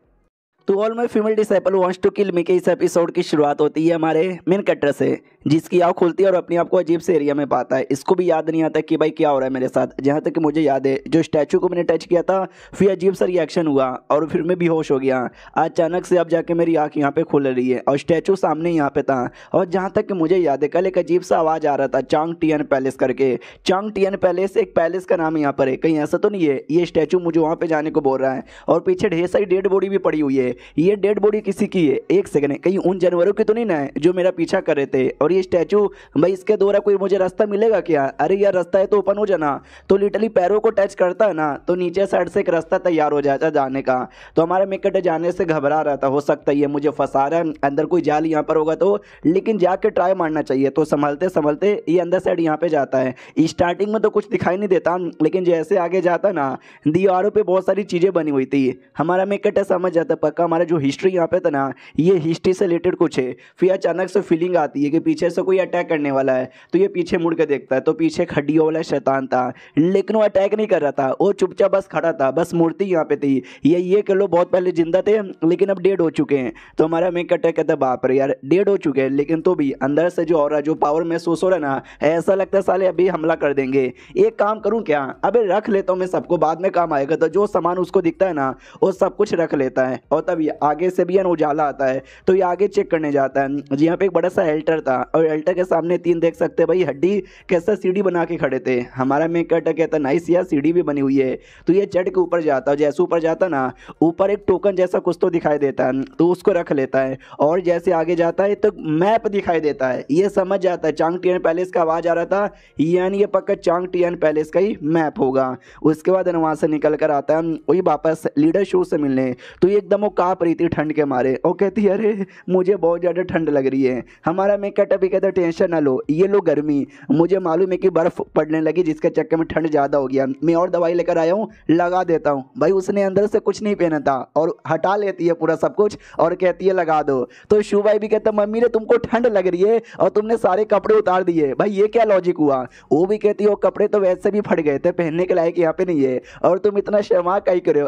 तो all my female disciple wants to kill me के इस एपिसोड की शुरुआत होती है हमारे मेन कैरेक्टर से, जिसकी आँख खुलती है और अपने आप को अजीब से एरिया में पाता है। इसको भी याद नहीं आता कि भाई क्या हो रहा है मेरे साथ। जहाँ तक कि मुझे याद है, जो स्टैचू को मैंने टच किया था फिर अजीब सा रिएक्शन हुआ और फिर मैं बेहोश हो गया। अचानक से अब जाके मेरी आँख यहाँ पे खुल रही है और स्टैचू सामने यहाँ पे था। और जहाँ तक कि मुझे याद है, कल एक अजीब सा आवाज़ आ रहा था चांग टियन पैलेस करके। चांग टियन पैलेस एक पैलेस का नाम यहाँ पर है, कहीं ऐसा तो नहीं है ये स्टैचू मुझे वहाँ पे जाने को बोल रहा है। और पीछे ढेर सारी डेड बॉडी भी पड़ी हुई है। ये डेड बॉडी किसी की है? एक सेकंड, कहीं उन जानवरों की तो नहीं ना है जो मेरा पीछा कर रहे थे? और ये स्टैचू भाई, इसके द्वारा कोई मुझे रास्ता मिलेगा क्या? अरे यार रास्ता है तो ओपन हो जाना। तो लिटरली पैरों को टच करता है ना तो नीचे साइड से एक रास्ता तैयार हो जाता जाने का। तो हमारा मेकट जाने से घबरा रहा था, हो सकता है ये मुझे फंसा रहा है, अंदर कोई जाल यहाँ पर होगा तो, लेकिन जाके ट्राई मारना चाहिए। तो संभलते संभलते ये अंदर साइड यहाँ पे जाता है। स्टार्टिंग में तो कुछ दिखाई नहीं देता, लेकिन जैसे आगे जाता ना दीवारों पे बहुत सारी चीज़ें बनी हुई थी। हमारा मेकट समझ जाता पक्का हमारा जो हिस्ट्री यहाँ पे था ना ये हिस्ट्री से रिलेटेड कुछ है। फिर अचानक से फीलिंग आती है कि पीछे से कोई अटैक करने वाला है। तो ये पीछे मुड़ के देखता है तो पीछे एक हड्डियों वाला शैतान था, लेकिन वो अटैक नहीं कर रहा था, वो चुपचाप बस खड़ा था। बस मूर्ति यहाँ पे थी। ये कह लो बहुत पहले जिंदा थे लेकिन अब डेड हो चुके हैं। तो हमारा मेकट कहता है बाप रे यार डेड हो चुके हैं, लेकिन तो भी अंदर से जो और जो पावर महसूस हो रहा है ना, ऐसा लगता है साले अभी हमला कर देंगे। एक काम करूं क्या, अबे रख लेता हूं मैं सबको, बाद में काम आएगा। तो जो सामान उसको दिखता है ना वो सब कुछ रख लेता है। और तब आगे से भी है ना उजाला आता है तो ये आगे चेक करने जाता है। यहाँ पे एक बड़ा सा एल्टर था और एल्टर के सामने तीन देख सकते हैं भाई हड्डी कैसा सीढ़ी बना के खड़े थे। हमारा मेकट कहता नाइस यार सीढ़ी भी बनी हुई है। तो ये चढ़ के ऊपर जाता है, जैसे ऊपर जाता ना ऊपर एक टोकन जैसा कुछ तो दिखाई देता है तो उसको रख लेता है। और जैसे आगे जाता है तो मैप दिखाई देता है। ये समझ जाता है चांग टियन पैलेस का आवाज़ आ रहा था, यानी ये पक्का चांग टियन पैलेस का ही मैप होगा। उसके बाद वहाँ से निकल कर आता है वही वापस लीडर शो से मिलने। तो ये एकदम वो काँप रही थी ठंड के मारे और कहती है अरे मुझे बहुत ज़्यादा ठंड लग रही है। हमारा मेकट भी कहता टेंशन ना लो, ये लो गर्मी, मुझे मालूम है कि बर्फ़ पड़ने लगी जिसके चक्कर में ठंड ज़्यादा हो गया, मैं और दवाई लेकर आया हूँ लगा देता हूँ। भाई उसने अंदर से कुछ नहीं पहना था और हटा लेती है पूरा सब कुछ और कहती है लगा दो। तो शिव भाई भी कहता मम्मी ने तुमको ठंड लग रही है और तुमने सारे कपड़े उतार दिए, भाई ये क्या लॉजिक हुआ? वो भी कहती है वो कपड़े तो वैसे भी फट गए थे, पहनने के लायक यहाँ पे नहीं है और तुम इतना शर्मा काहे करे हो?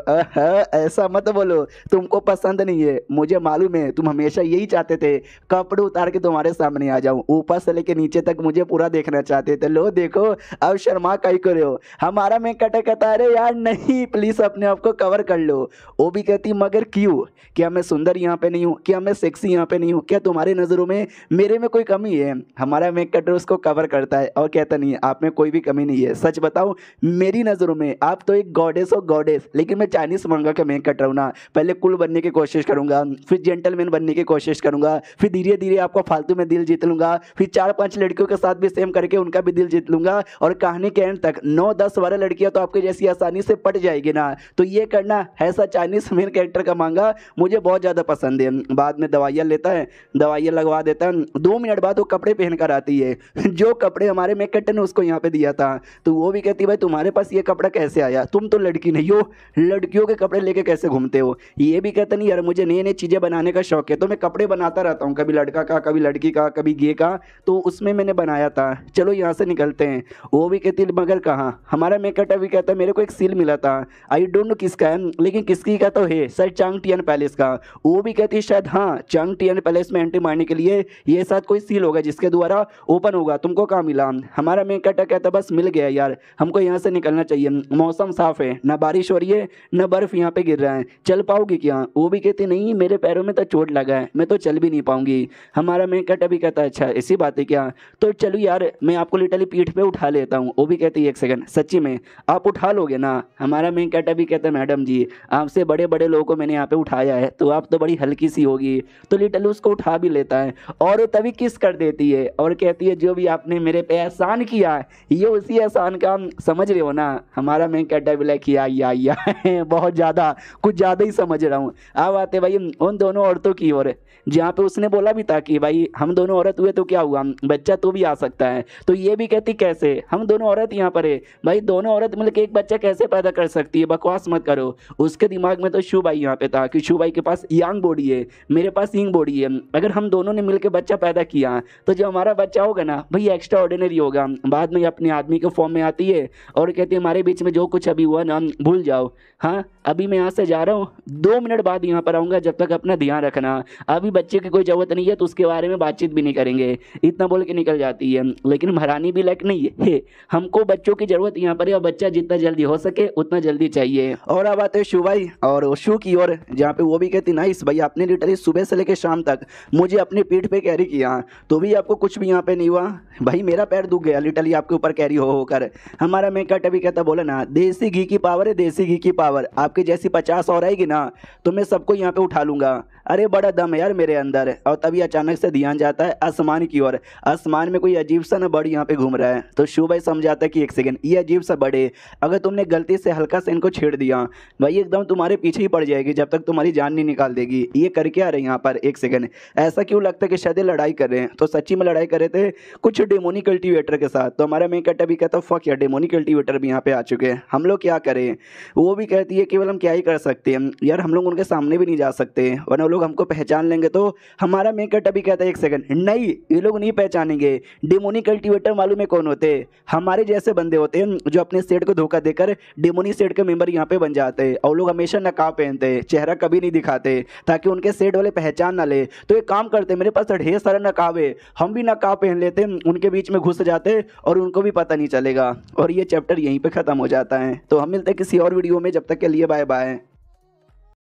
ऐसा मत बोलो, तुमको पसंद नहीं है, मुझे मालूम है तुम हमेशा यही चाहते थे कपड़े उतार के तुम्हारे सामने आ जाऊं, ऊपर से लेके नीचे तक मुझे पूरा देखना चाहते थे। लो देखो अब शर्मा काहे करे हो? हमारा मेकट कहता अरे यार नहीं प्लीज अपने आप को कवर कर लो। वो भी कहती मगर क्यों? क्या मैं सुंदर यहाँ पे नहीं हूँ? क्या मैं सेक्सी यहाँ पे नहीं हूँ? क्या तुम्हारी नज़रों में मेरे में कोई कमी है? हमारा मेकट उसको कवर करता है और कहता नहीं आप में कोई भी कमी नहीं है। सच बताओ मेरी नज़रों में आप तो एक गॉडेस हो गॉडेस, लेकिन मैं चाइनीज मंगा का मेकट रहूँ ना, पहले कुल बनने की कोशिश करूंगा, फिर जेंटलमैन बनने की कोशिश करूंगा, फिर धीरे धीरे आपको फालतू में दिल जीत लूंगा, फिर 4-5 लड़कियों के साथ भी सेम करके उनका भी दिल जीत लूंगा और कहानी के एंड तक 9-10-12 लड़कियां तो आपके जैसी आसानी से पट जाएगी ना। तो ये करना ऐसा चाइनीज मेन कैरेक्टर का मांगा मुझे बहुत ज़्यादा पसंद है। बाद में दवाइयाँ लेता है, दवाइयाँ लगवा देता है। 2 मिनट बाद वो कपड़े पहन कर आती है जो कपड़े हमारे मेक कैरेक्टर ने उसको यहाँ पे दिया था। तो वो भी कहती भाई तुम्हारे पास ये कपड़ा कैसे आया, तुम तो लड़की नहीं हो, लड़कियों के कपड़े लेके कैसे घूमते हो? ये भी कहता नहीं यार मुझे नई नई चीज़ें बनाने का शौक है तो मैं कपड़े बनाता रहता हूँ, कभी लड़का का कभी लड़की का कभी गे का, तो उसमें मैंने बनाया था, चलो यहाँ से निकलते हैं। वो भी कहती मगर कहाँ? हमारा मेकअप भी कहता मेरे को एक सील मिला था, आई डोंट नो किसका है, लेकिन किसकी का तो है सर चांग टियन पैलेस का। वो भी कहती शायद हाँ चांग टियन पैलेस में एंट्री मारने के लिए ये साथ कोई सील होगा जिसके द्वारा ओपन होगा, तुमको कहाँ मिला? हमारा मेकअप कहता बस मिल गया यार, हमको यहाँ से निकलना चाहिए, मौसम साफ है, ना बारिश हो रही है ना बर्फ यहाँ पे गिर रहा है, चल पाओगी क्या? वो भी कहती नहीं मेरे पैरों में तो चोट लगा है, मैं तो चल भी नहीं पाऊंगी। हमारा मेकअप भी कहता है अच्छा ऐसी बात है क्या, तो चलो यार मैं आपको लिटरली पीठ पे उठा लेता हूँ। वो भी कहती है एक सेकंड सच्ची में आप उठा लोगे ना? हमारा मेकअप भी कहता है मैडम जी आपसे बड़े बड़े लोगों को मैंने यहाँ पे उठाया है तो आप तो बड़ी हल्की सी होगी। तो लिटरली उसको उठा भी लेता है और तभी किस कर देती है और कहती है जो भी आपने मेरे पे एहसान किया ये उसी एहसान का समझ रहे हो ना? हमारा मेकअप भी लाइक या बहुत ज़्यादा कुछ ज़्यादा ही समझ रहा हूँ। अब आते भाई उन दोनों औरतों की ओर जहाँ पे उसने बोला भी था कि भाई हम दोनों औरत हुए तो क्या हुआ, बच्चा तो भी आ सकता है। तो ये भी कहती कैसे, हम दोनों औरत यहाँ पर है, भाई दोनों औरत मिलकर एक बच्चा कैसे पैदा कर सकती है, बकवास मत करो। उसके दिमाग में तो शू भाई यहाँ पे था कि शू भाई के पास यांग बॉडी है, मेरे पास यंग बॉडी है, अगर हम दोनों ने मिलकर बच्चा पैदा किया तो जो हमारा बच्चा होगा ना भाई एक्स्ट्रा ऑर्डिनरी होगा। बाद में अपने आदमी के फॉर्म में आती है और कहती है हमारे बीच में जो कुछ अभी हुआ ना भूल जाओ, हाँ अभी मैं यहाँ से जा रहा हूँ, 2 मिनट बाद यहाँ पर आऊँगा, जब तक अपना ध्यान रखना, अभी बच्चे की कोई ज़रूरत नहीं है तो उसके बारे में बातचीत भी नहीं करेंगे। इतना बोल के निकल जाती है। लेकिन महारानी भी लाइक नहीं है, हमको बच्चों की ज़रूरत यहाँ पर है और बच्चा जितना जल्दी हो सके उतना जल्दी चाहिए। और अब आते हैं शू भाई और शू की ओर, जहाँ पे वो भी कहती नाइस भाई, आपने लिटरली सुबह से लेकर शाम तक मुझे अपनी पीठ पे कैरी किया तो भी आपको कुछ भी यहाँ पे नहीं हुआ। भाई मेरा पैर दुख गया लिटरली आपके ऊपर कैरी हो होकर। हमारा मेकअप अभी कहता बोला ना, देसी घी की पावर है, देसी घी की पावर, आपकी जैसी 50 और आएगी ना तो मैं सबको यहाँ पे उठा लूंगा। अरे बड़ा दम है यार मेरे अंदर। और तभी अचानक से ध्यान जाता है आसमान की ओर, आसमान में कोई अजीब सा ना बर्ड यहाँ पे घूम रहा है। तो शू भाई समझाता है कि एक सेकंड, ये अजीब सा बर्ड है, अगर तुमने गलती से हल्का से इनको छेड़ दिया भाई एकदम तुम्हारे पीछे ही पड़ जाएगी जब तक तुम्हारी जान नहीं निकाल देगी। ये करके आ रहे हैं यहाँ पर, एक सेकंड ऐसा क्यों लगता है कि शायद लड़ाई कर रहे हैं। तो सच्ची में लड़ाई कर रहे थे कुछ डेमोनी कल्टीवेटर के साथ। तो हमारा मेकअप भी कहता फक यार, डेमोनी कल्टीवेटर भी यहाँ पे आ चुके हैं, हम लोग क्या करें। वो भी कहती है केवल हम क्या ही कर सकते हैं यार, हम लोग उनके सामने भी नहीं जा सकते वरना वो लोग हमको पहचान लेंगे। तो हमारा मेकअप अभी कहता है एक सेकंड, नहीं ये लोग नहीं पहचानेंगे। डेमोनी कल्टीवेटर मालूम है कौन होते हैं, हमारे जैसे बंदे होते हैं जो अपने सेट को धोखा देकर डेमोनी सेट के मेंबर यहाँ पे बन जाते हैं। और लोग हमेशा नकाब पहनते हैं, चेहरा कभी नहीं दिखाते ताकि उनके सेट वाले पहचान ना ले। तो एक काम करते, मेरे पास ढेर सारा नकाब है, हम भी नकाब पहन लेते, उनके बीच में घुस जाते और उनको भी पता नहीं चलेगा। और ये चैप्टर यहीं पे खत्म हो जाता है। तो हम मिलते हैं किसी और वीडियो में, जब तक के लिए बाय बाय।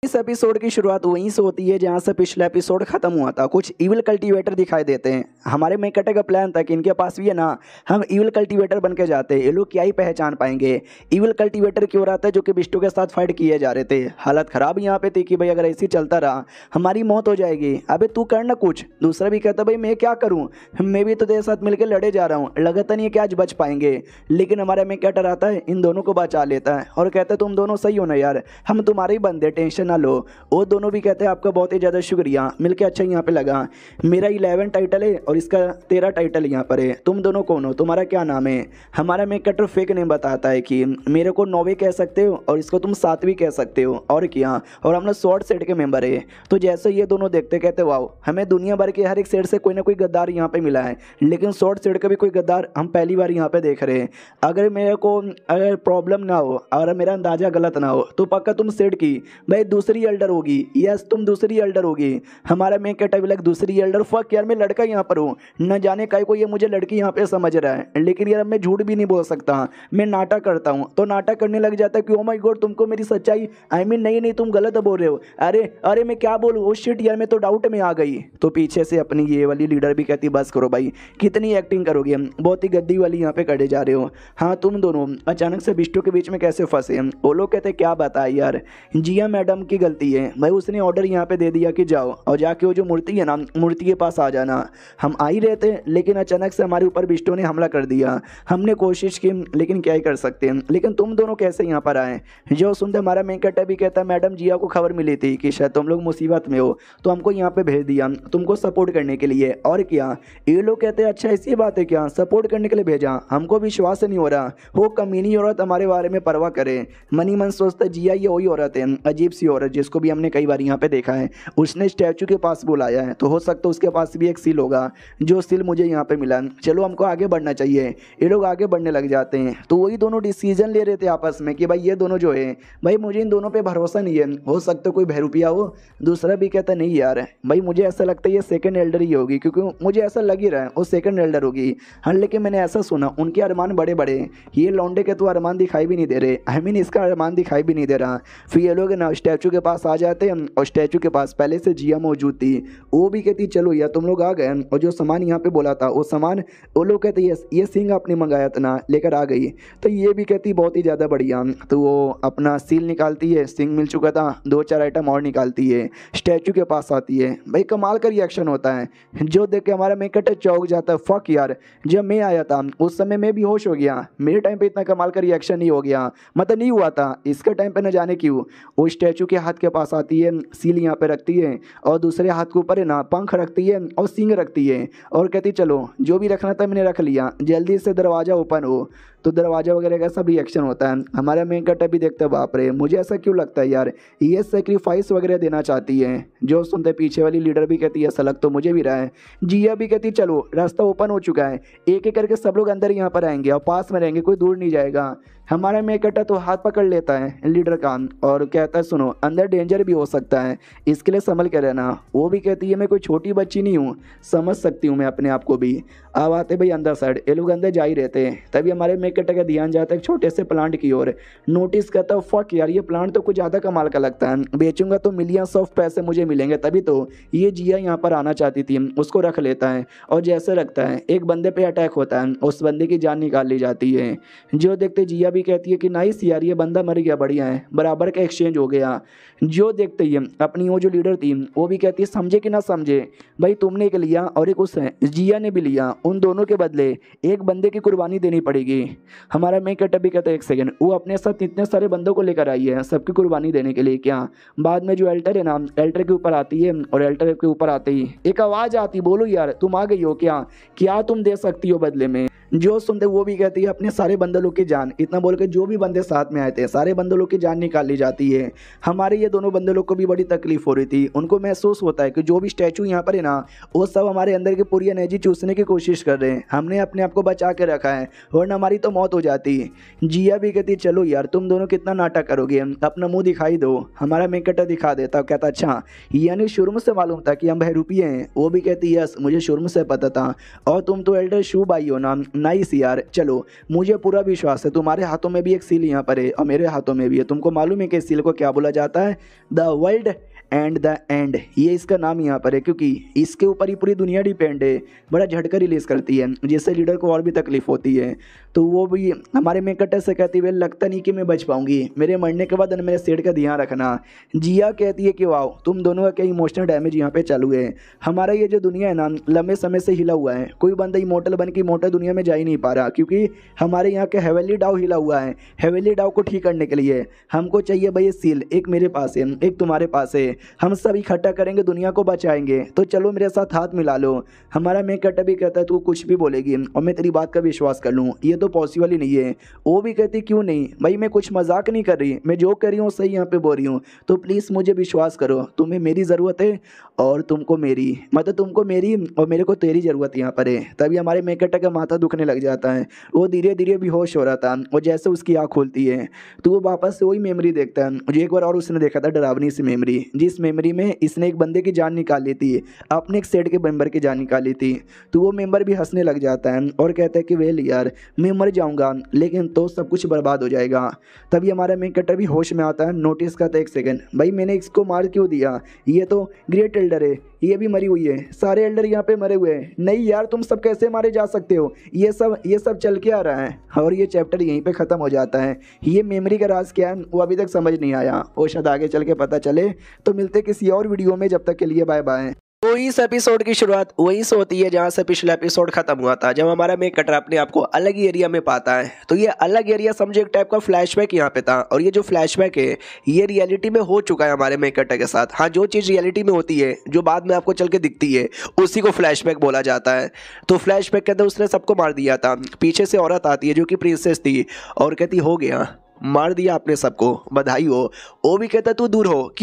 इस एपिसोड की शुरुआत वहीं से होती है जहां से पिछला एपिसोड खत्म हुआ था। कुछ इविल कल्टीवेटर दिखाई देते हैं। हमारे मेकटे का प्लान था कि इनके पास भी है ना, हम इविल कल्टीवेटर बन के जाते हैं, ये लोग क्या ही पहचान पाएंगे। इविल कल्टीवेटर क्यों रहा है जो कि बिस्टू के साथ फाइट किए जा रहे थे। हालत खराब यहाँ पे थी कि भाई अगर ऐसे ही चलता रहा हमारी मौत हो जाएगी। अबे तू करना कुछ। दूसरा भी कहता भाई मैं क्या करूँ, मैं भी तो तेरे साथ मिलकर लड़े जा रहा हूँ, लगता नहीं है कि आज बच पाएंगे। लेकिन हमारा मेकटर आता है, इन दोनों को बचा लेता है और कहता है तुम दोनों सही हो ना यार, हम तुम्हारे ही बंदे, टेंशन ना लो। वो दोनों भी कहते हैं आपका बहुत ही ज़्यादा शुक्रिया, मिलके अच्छा यहाँ पे लगा। मेरा 11 टाइटल है और इसका 13 टाइटल यहाँ पर है। तुम दोनों कौन हो, तुम्हारा क्या नाम है। हमारा मेकटर फेक नेम बताता है कि मेरे को 9वीं कह सकते हो और इसको तुम 7वीं कह सकते हो और क्या। और हम लोग शॉर्ट सेट के मेंबर है। तो जैसे ये दोनों देखते कहते वाओ, हमें दुनिया भर के हर एक सेट से कोई ना कोई गद्दार यहाँ पे मिला है, लेकिन शॉर्ट सेट का भी कोई गद्दार हम पहली बार यहाँ पे देख रहे हैं। अगर प्रॉब्लम ना हो और मेरा अंदाजा गलत ना हो तो पक्का तुम सेट की भाई दूसरी एल्डर होगी। यस तुम दूसरी एल्डर होगी। हमारा मैं कहता है दूसरी एल्डर, फक यार मैं लड़का यहाँ पर हूँ, न जाने का को ये मुझे लड़की यहाँ पे समझ रहा है। लेकिन यार मैं झूठ भी नहीं बोल सकता, मैं नाटक करता हूँ। तो नाटक करने लग जाता है कि ओ माय गॉड तुमको मेरी सच्चाई नहीं तुम गलत बोल रहे हो। अरे अरे मैं क्या बोलूँ, ओ शिट यार मैं तो डाउट में आ गई। तो पीछे से अपनी ये वाली लीडर भी कहती बस करो भाई, कितनी एक्टिंग करोगे, बहुत ही गद्दी वाली यहाँ पे करे जा रहे हो। हाँ तुम दोनों अचानक से बिस्टू के बीच में कैसे फंसे। वो लोग कहते क्या बताए यार, जिया मैडम की गलती है भाई, उसने ऑर्डर यहाँ पे दे दिया कि जाओ और जाके वो जो मूर्ति है ना, मूर्ति के पास आ जाना। हम आ ही रहे थे लेकिन अचानक से हमारे ऊपर बिस्टू ने हमला कर दिया। हमने कोशिश की लेकिन क्या ही कर सकते हैं। लेकिन तुम दोनों कैसे यहाँ पर आए। जो सुनते हमारा मेकटा भी कहता है मैडम जिया को खबर मिली थी कि शायद तुम लोग मुसीबत में हो तो हमको यहाँ पे भेज दिया तुमको सपोर्ट करने के लिए। और क्या ये लोग कहते हैं अच्छा ऐसी बात है क्या, सपोर्ट करने के लिए भेजा, हमको विश्वास नहीं हो रहा। वो कमीनी औरत हमारे बारे में परवाह करे। मनी मन सोचता जिया ये वही औरत है, अजीब सी औरत जिसको भी हमने कई बार यहाँ पे देखा है। उसने स्टैचू के पास बुलाया है तो हो सकता है उसके पास भी एक सील होगा, जो सील मुझे यहाँ पे मिला। चलो हमको आगे बढ़ना चाहिए। ये लोग आगे बढ़ने लग जाते हैं। तो वही दोनों डिसीजन ले रहे थे आपस में कि भाई ये दोनों जो है भाई मुझे इन दोनों पे भरोसा नहीं है, हो सकता है कोई बहरूपिया हो। दूसरा भी कहता नहीं यार भाई मुझे ऐसा लगता है ये सेकंड एल्डर ही होगी, क्योंकि मुझे ऐसा लग ही रहा है वो सेकंड एल्डर होगी। हाँ लेकिन मैंने ऐसा सुना उनके अरमान बड़े बड़े, ये लौंडे के तो अरमान दिखाई भी नहीं दे रहे, आई मीन इसका अरमान दिखाई भी नहीं दे रहा। फिर ये लोग ना स्टैचू के पास आ जाते हैं और स्टैचू के पास पहले से जिया मौजूद थी। वो भी कहती चलो यार तुम लोग आ गए और जो सामान यहाँ पे बोला था वो सामान वो लोग कहते ये सिंह आपने मंगाया था ना, लेकर आ गई। तो ये भी कहती बहुत ही ज़्यादा बढ़िया। तो वो अपना सील निकालती है, सिंह मिल चुका था, 2-4 आइटम और निकालती है, स्टैचू के पास आती है। भाई कमाल का रिएक्शन होता है, जो देख के हमारा मेकट चौंक जाता है। फक यार जब मैं आया था उस समय मैं भी होश हो गया, मेरे टाइम पे इतना कमाल का रिएक्शन नहीं हो गया, मतलब नहीं हुआ था। इसके टाइम पे न जाने क्यों वो स्टैचू के हाथ के पास आती है, सील यहाँ पे रखती है और दूसरे हाथ के ऊपर है ना पंख रखती है और सींग रखती है और कहती चलो जो भी रखना था मैंने रख लिया, जल्दी से दरवाज़ा ओपन हो। तो दरवाजा वगैरह का सब रिएक्शन होता है। हमारा मेन कैरेक्टर भी देखता है बाप रे मुझे ऐसा क्यों लगता है यार, ये सेक्रीफाइस वगैरह देना चाहती है। जो सुनते पीछे वाली लीडर भी कहती है सलग तो मुझे भी रहा है। जिया भी कहती है चलो रास्ता ओपन हो चुका है, एक एक करके सब लोग अंदर यहाँ पर आएंगे और पास में रहेंगे, कोई दूर नहीं जाएगा। हमारा मेन कैरेक्टर तो हाथ पकड़ लेता है लीडर का और कहता है सुनो अंदर डेंजर भी हो सकता है, इसके लिए संभल के रहना। वो भी कहती है मैं कोई छोटी बच्ची नहीं हूँ, समझ सकती हूँ मैं अपने आप को भी। अब आते भाई अंदर साइड, ये लोग अंदर जा ही रहते हैं। तभी हमारे मेन कैरेक्टर का ध्यान जाता है एक छोटे से प्लांट की ओर। नोटिस करता है फक यार ये प्लांट तो कुछ ज़्यादा कमाल का लगता है, बेचूंगा तो मिलियंस ऑफ पैसे मुझे मिलेंगे। तभी तो ये जिया यहाँ पर आना चाहती थी, उसको रख लेता है और जैसे रखता है एक बंदे पे अटैक होता है, उस बंदे की जान निकाल ली जाती है। जो देखते जिया भी कहती है कि नाइस यार ये बंदा मर गया, बढ़िया है, बराबर का एक्सचेंज हो गया। जो देखते ही अपनी वो जो लीडर थी वो भी कहती है समझे कि ना समझे भाई, तुमने एक लिया और एक उस जिया ने भी लिया, उन दोनों के बदले एक बंदे की कुर्बानी देनी पड़ेगी। हमारा मेन कैरेक्टर भी कहता है एक सेकंड, वो अपने साथ इतने सारे बंदों को लेकर आई है सबकी कुर्बानी देने के लिए क्या। बाद में जो एल्टर है ना, एल्टर के ऊपर आती है और एल्टर के ऊपर आते ही एक आवाज़ आती, बोलो यार तुम आ गई हो क्या, क्या तुम दे सकती हो बदले में। जो सुनते वो भी कहती है अपने सारे बंदे लोग की जान, इतना बोल के जो भी बंदे साथ में आए थे सारे बंदे लोग की जान निकाल ली जाती है। हमारे ये दोनों बंदे लोग को भी बड़ी तकलीफ हो रही थी, उनको महसूस होता है कि जो भी स्टैचू यहाँ पर है ना वो सब हमारे अंदर की पूरी एनर्जी चूसने की कोशिश कर रहे हैं, हमने अपने आप को बचा के रखा है वरना हमारी तो मौत हो जाती। जिया भी कहती चलो यार तुम दोनों कितना नाटक करोगे, अपना मुँह दिखाई दो। हमारा मेन कैरेक्टर दिखा देता, कहता अच्छा यानी शुरू से मालूम था कि हम बहरूपी हैं। वो भी कहती यस मुझे शुरू से पता था, और तुम तो एल्डर शू भाई हो ना, नाइस यार चलो मुझे पूरा विश्वास है, तुम्हारे हाथों में भी एक सील यहाँ पर है और मेरे हाथों में भी है। तुमको मालूम है कि इस सील को क्या बोला जाता है, the world and the end, ये इसका नाम यहाँ पर है क्योंकि इसके ऊपर ही पूरी दुनिया डिपेंड है। बड़ा झटका रिलीज करती है जिससे लीडर को और भी तकलीफ होती है। तो वो भी हमारे मेन कैरेक्टर से कहती है लगता नहीं कि मैं बच पाऊंगी, मेरे मरने के बाद मेरे सेठ का ध्यान रखना। जिया कहती है कि वाह तुम दोनों का क्या इमोशनल डैमेज यहाँ पे चालू है। हमारा ये जो दुनिया है ना लंबे समय से हिला हुआ है, कोई बंदा इमोर्टल बन के इमोर्टल दुनिया में जा ही नहीं पा रहा क्योंकि हमारे यहाँ का हेवेली डाउ हिला हुआ है। हेवेली डाउ को ठीक करने के लिए हमको चाहिए भाई सील, एक मेरे पास है एक तुम्हारे पास है, हम सब इकट्ठा करेंगे दुनिया को बचाएंगे, तो चलो मेरे साथ हाथ मिला लो। हमारा मेन कैरेक्टर भी कहता है तू कुछ भी बोलेगी और मैं तेरी बात का विश्वास कर लूँ, ये तो पॉसिबल ही नहीं है। वो भी कहती क्यों नहीं भाई, मैं कुछ मजाक नहीं कर रही, मैं जो कर रही हूँ सही यहाँ पे बोल रही हूँ, तो प्लीज़ मुझे विश्वास करो, तुम्हें मेरी ज़रूरत है और तुमको मेरी, मतलब तुमको मेरी और मेरे को तेरी ज़रूरत यहाँ पर है। तभी हमारे मेन कैरेक्टर का माथा दुखने लग जाता है, वो धीरे धीरे बेहोश हो रहा था और जैसे उसकी आँख खुलती है तो वो वापस से वही मेमोरी देखता है जो एक बार और उसने देखा था, डरावनी सी मेमोरी, जिस मेमोरी में इसने एक बंदे की जान निकाल ली थी, अपने एक सेट के मेंबर की जान निकाली थी। तो वो मेंबर भी हंसने लग जाता है और कहता है कि वेल यार मैं मर जाऊंगा लेकिन तो सब कुछ बर्बाद हो जाएगा। तभी हमारा मेन कैरेक्टर भी होश में आता है, नोटिस करता है एक सेकंड भाई मैंने इसको मार क्यों दिया, ये तो ग्रेट एल्डर है, ये भी मरी हुई है, सारे एल्डर यहाँ पे मरे हुए हैं, नहीं यार तुम सब कैसे मारे जा सकते हो, ये सब चल के आ रहा है। और ये चैप्टर यहीं पे ख़त्म हो जाता है। ये मेमोरी का राज क्या है वो अभी तक समझ नहीं आया, वो शायद आगे चल के पता चले। तो मिलते किसी और वीडियो में, जब तक के लिए बाय बाय। तो इस एपिसोड की शुरुआत वहीं से होती है जहां से पिछला एपिसोड खत्म हुआ था, जब हमारा मेन कैरेक्टर अपने आप को अलग ही एरिया में पाता है। तो ये अलग एरिया समझो एक टाइप का फ्लैशबैक यहाँ पे था, और ये जो फ्लैशबैक है ये रियलिटी में हो चुका है हमारे मेन कैरेक्टर के साथ। हाँ, जो चीज़ रियलिटी में होती है जो बाद में आपको चल के दिखती है उसी को फ्लैशबैक बोला जाता है। तो फ्लैशबैक के अंदर उसने सबको मार दिया था। पीछे से औरत आती है जो कि प्रिंसेस थी और कहती हो गया, मार दिया आपने सबको, बधाई हो। वो भी कहता तू दूर हो,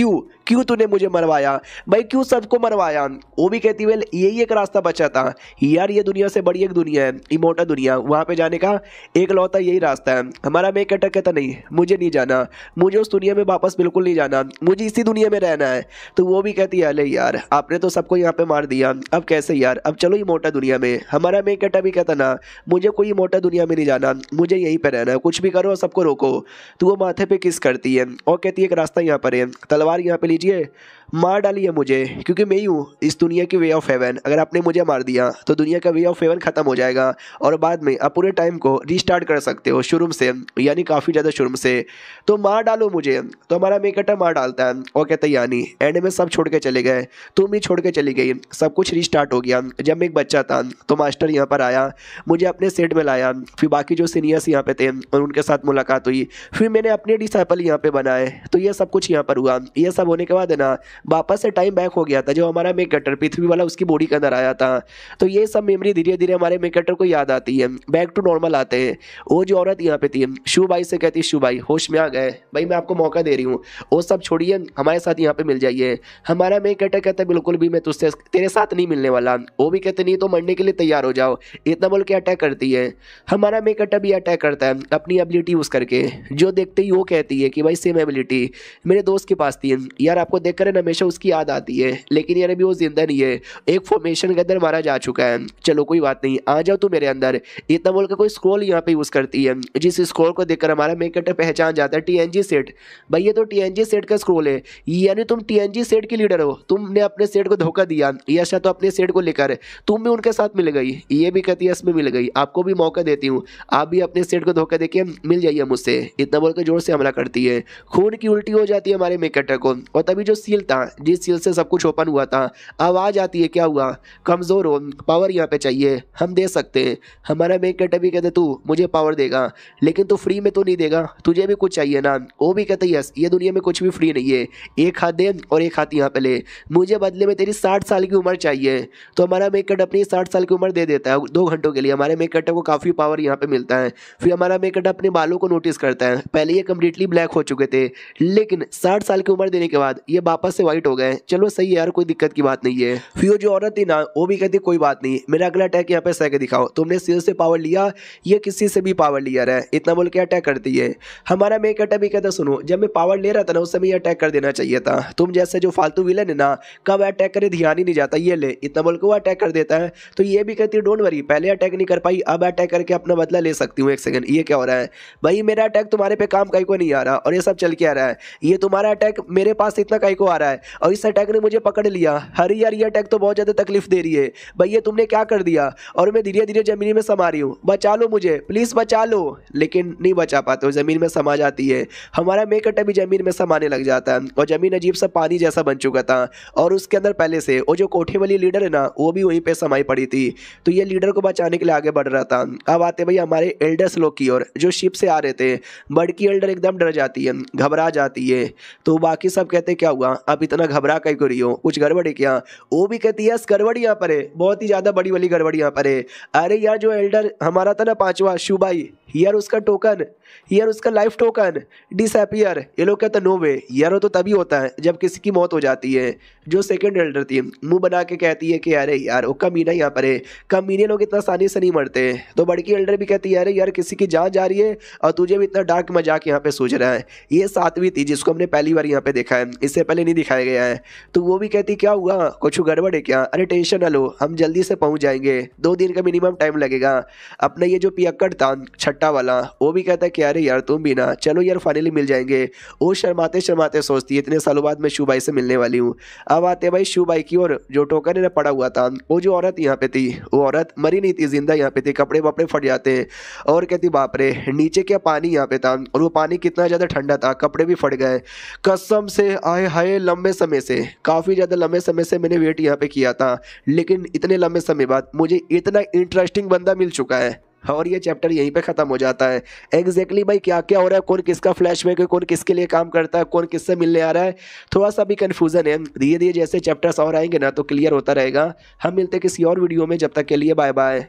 क्यों तूने मुझे मरवाया भाई, क्यों सबको मरवाया। वो भी कहती वेल यही एक रास्ता बचा था यार, ये दुनिया से बड़ी एक दुनिया है, इमोर्टल दुनिया, वहाँ पे जाने का एक लौता यही रास्ता है। हमारा मेन कैरेक्टर कहता नहीं मुझे नहीं जाना, मुझे उस दुनिया में वापस बिल्कुल नहीं जाना, मुझे इसी दुनिया में रहना है। तो वो भी कहती है अरे यार आपने तो सबको यहाँ पे मार दिया, अब कैसे यार, अब चलो इमोर्टल दुनिया में। हमारा मेन कैरेक्टर भी कहता ना मुझे कोई इमोर्टल दुनिया में नहीं जाना, मुझे यहीं पर रहना है, कुछ भी करो सबको रोको। तो वो माथे पे किस करती है और कहती है एक रास्ता यहाँ पर है, तलवार यहाँ पे लीजिए, मार डालिए मुझे, क्योंकि मैं ही हूँ इस दुनिया की वे ऑफ हेवन। अगर आपने मुझे मार दिया तो दुनिया का वे ऑफ हेवन खत्म हो जाएगा और बाद में आप पूरे टाइम को रीस्टार्ट कर सकते हो शुरू से, यानी काफ़ी ज़्यादा शुरू से। तो मार डालो मुझे। तो हमारा मेन कैरेक्टर मार डालता है और कहता है यानी एंड में सब छोड़ के चले गए, तुम ही छोड़ के चली गई, सब कुछ रीस्टार्ट हो गया। जब मैं एक बच्चा था तो मास्टर यहाँ पर आया, मुझे अपने सेट में लाया, फिर बाकी जो सीनियर्स यहाँ पे थे और उनके साथ मुलाकात हुई, फिर मैंने अपने डिसाइपल यहाँ पे बनाए। तो ये सब कुछ यहाँ पर हुआ। ये सब होने के बाद है ना वापस से टाइम बैक हो गया था, जो हमारा मेन कैरेक्टर पृथ्वी वाला उसकी बॉडी के अंदर आया था। तो ये सब मेमोरी धीरे धीरे हमारे मेन कैरेक्टर को याद आती है, बैक टू नॉर्मल आते हैं। वो जो औरत यहाँ पे थी शू भाई से कहती है, शू भाई होश में आ गए भाई, मैं आपको मौका दे रही हूँ, वो सब छोड़िए हमारे साथ यहाँ पे मिल जाइए। हमारा मेन कैरेक्टर कहता है बिल्कुल भी मैं तुझसे तेरे साथ नहीं मिलने वाला। वो भी कहते नहीं तो मरने के लिए तैयार हो जाओ। इतना बोल के अटैक करती है। हमारा मेन कैरेक्टर भी अटैक करता है अपनी एबिलिटी यूज करके। जो देखते ही वो कहती है कि भाई सेम एबिलिटी मेरे दोस्त के पास थी यार, आपको देखकर ना हमेशा उसकी याद आती है, लेकिन यार अभी वो जिंदा नहीं है, एक फॉर्मेशन के अंदर मारा जा चुका है। चलो कोई बात नहीं, आ जाओ तू मेरे अंदर। इतना बोल के कोई स्क्रॉल यहाँ पे यूज करती है, जिस स्क्रॉल को देखकर हमारा मेन कैरेक्टर पहचान जाता है टीएनजी सेट। भाई ये तो टीएनजी सेट का स्क्रॉल है, यानी तुम टीएनजी सेट की लीडर हो, तुमने अपने सेट को धोखा दिया, यशा तो अपने सेट को लेकर तुम भी उनके साथ मिल गई। ये भी कहती है इसमें मिल गई, आपको भी मौका देती हूँ, आप भी अपने सेट को धोखा देके मिल जाइए मुझसे। इतना बोलकर जोर से हमला करती है, खून की उल्टी हो जाती है हमारे मेन कैरेक्टर को। और तभी जो सील था, जिस सील से सब कुछ ओपन हुआ था, आवाज आती है, क्या हुआ, कमजोर हो, पावर यहाँ पे चाहिए, हम दे सकते हैं। हमारा मेन कैरेक्टर भी कहते तू मुझे पावर देगा, लेकिन तू फ्री में तो नहीं देगा, तुझे भी कुछ चाहिए ना। वो भी कहते यस, ये दुनिया में कुछ भी फ्री नहीं है, एक हाथ दे और एक हाथ यहाँ पे ले, मुझे बदले में तेरी 60 साल की उम्र चाहिए। तो हमारा मेन कैरेक्टर अपनी 60 साल की उम्र दे देता है 2 घंटों के लिए। हमारे मेन कैरेक्टर को काफ़ी पावर यहाँ पे मिलता है। फिर हमारा मेन कैरेक्टर अपने बालों को नोटिस करता है, पहले ये कम्प्लीटली ब्लैक हो चुके थे, लेकिन 60 साल की उम्र देने के बाद ये वापस से व्हाइट हो गए। चलो सही है यार, कोई दिक्कत की बात नहीं है। फिर वो जो औरत थी ना, वो भी कहती कोई बात नहीं, मेरा अगला अटैक यहाँ पे सह के दिखाओ, तुमने सील से पावर लिया, ये किसी से भी पावर लिया रहा है। इतना बोल के अटैक करती है। हमारा मेन कैरेक्टर भी कहता सुनो, जब मैं पावर ले रहा था ना उस समय अटैक कर देना चाहिए था, तुम जैसे जो फालतू विलन है ना, कब अटैक करे ध्यान ही नहीं जाता, ये ले। इतना बोल के वो अटैक कर देता है। तो ये भी कहती है डोंट वरी, पहले अटैक नहीं कर पाई, अब अटैक करके अपना बदला ले सकती हूँ। एक सेकंड, ये क्या हो रहा है भाई, मेरा अटैक तुम्हारे पे काम कहीं को नहीं आ रहा, और ये सब चल के आ रहा है, ये तुम्हारा अटैक मेरे पास इतना कहीं को आ रहा है, और इस अटैक ने मुझे पकड़ लिया। अरे यार ये अटैक तो बहुत ज़्यादा तकलीफ दे रही है भाई, ये तुमने क्या कर दिया, और मैं धीरे धीरे जमीन में समा रही हूँ, बचा लो मुझे प्लीज़ बचा लो। लेकिन नहीं बचा पाते, ज़मीन में समा जाती है। हमारा मेन कैरेक्टर भी ज़मीन में समाने लग जाता है, और ज़मीन अजीब सा पानी जैसा बन चुका था, और उसके अंदर पहले से वो जो कोठे वाली लीडर है ना, वो भी वहीं पे समाई पड़ी थी। तो ये लीडर को बचाने के लिए आगे बढ़ रहा था। अब आते भाई हमारे एल्डर्स लोग की ओर, जो शिप से आ रहे थे। बड़की एल्डर एकदम डर जाती है, घबरा जाती है। तो बाकी सब कहते क्या हुआ, अब इतना घबरा कहीं को रही हो, कुछ गड़बड़ है क्या। वो भी कहती है गड़बड़ यहाँ पर है, बहुत ही ज़्यादा बड़ी वाली गड़बड़ यहाँ पर है। अरे यार जो एल्डर हमारा था ना 5वां शू भाई, यार उसका टोकन, यार उसका लाइफ टोकन डिसअपियर। ये लोग कहते नो वे यार, वो तो तभी होता है जब किसी की मौत हो जाती है। जो सेकंड एल्डर थी मुंह बना के कहती है कि अरे यार वो कमीना यहाँ पर है, कमीने लोग इतना आसानी से नहीं मरते। तो बड़की एल्डर भी कहती है अरे यार किसी की जान जा रही है और तुझे भी इतना डार्क मजाक यहाँ पे सूझ रहा है। ये 7वीं थी जिसको हमने पहली बार यहाँ पे देखा है, इससे पहले नहीं दिखाया गया है। तो वो भी कहती क्या हुआ, कुछ गड़बड़ है क्या। अरे टेंशन ना लो, हम जल्दी से पहुँच जाएंगे, 2 दिन का मिनिमम टाइम लगेगा। अपना ये जो पियक्कड़ था छट्टा वाला, वो भी कहता है कि अरे यार तुम भी ना, चलो यार फाइनली मिल जाएंगे। वो शर्माते शर्माते सोचती है इतने सालों बाद मैं शू भाई से मिलने वाली हूँ। अब आते भाई शू भाई की ओर, जो टोकन ने पड़ा हुआ था। वो जो औरत यहाँ पे थी, वो औरत मरी नहीं थी, जिंदा यहाँ पे थी, कपड़े वपड़े फट जाते हैं। और कहती बाप रे नीचे क्या पानी यहाँ पे था, और वो पानी कितना ज़्यादा ठंडा था, कपड़े भी फट गए। कसम से आए हाय, लंबे समय से, काफ़ी ज़्यादा लंबे समय से मैंने वेट यहाँ पे किया था, लेकिन इतने लंबे समय बाद मुझे इतना इंटरेस्टिंग बंदा मिल चुका है। और ये चैप्टर यहीं पे ख़त्म हो जाता है। एग्जैक्टली भाई क्या क्या हो रहा है, कौन किसका फ्लैशबैक है, कौन किसके लिए काम करता है, कौन किससे मिलने आ रहा है, थोड़ा सा भी कन्फ्यूज़न है। धीरे धीरे जैसे चैप्टर्स और आएंगे ना तो क्लियर होता रहेगा। हम मिलते किसी और वीडियो में, जब तक के लिए बाय बाय।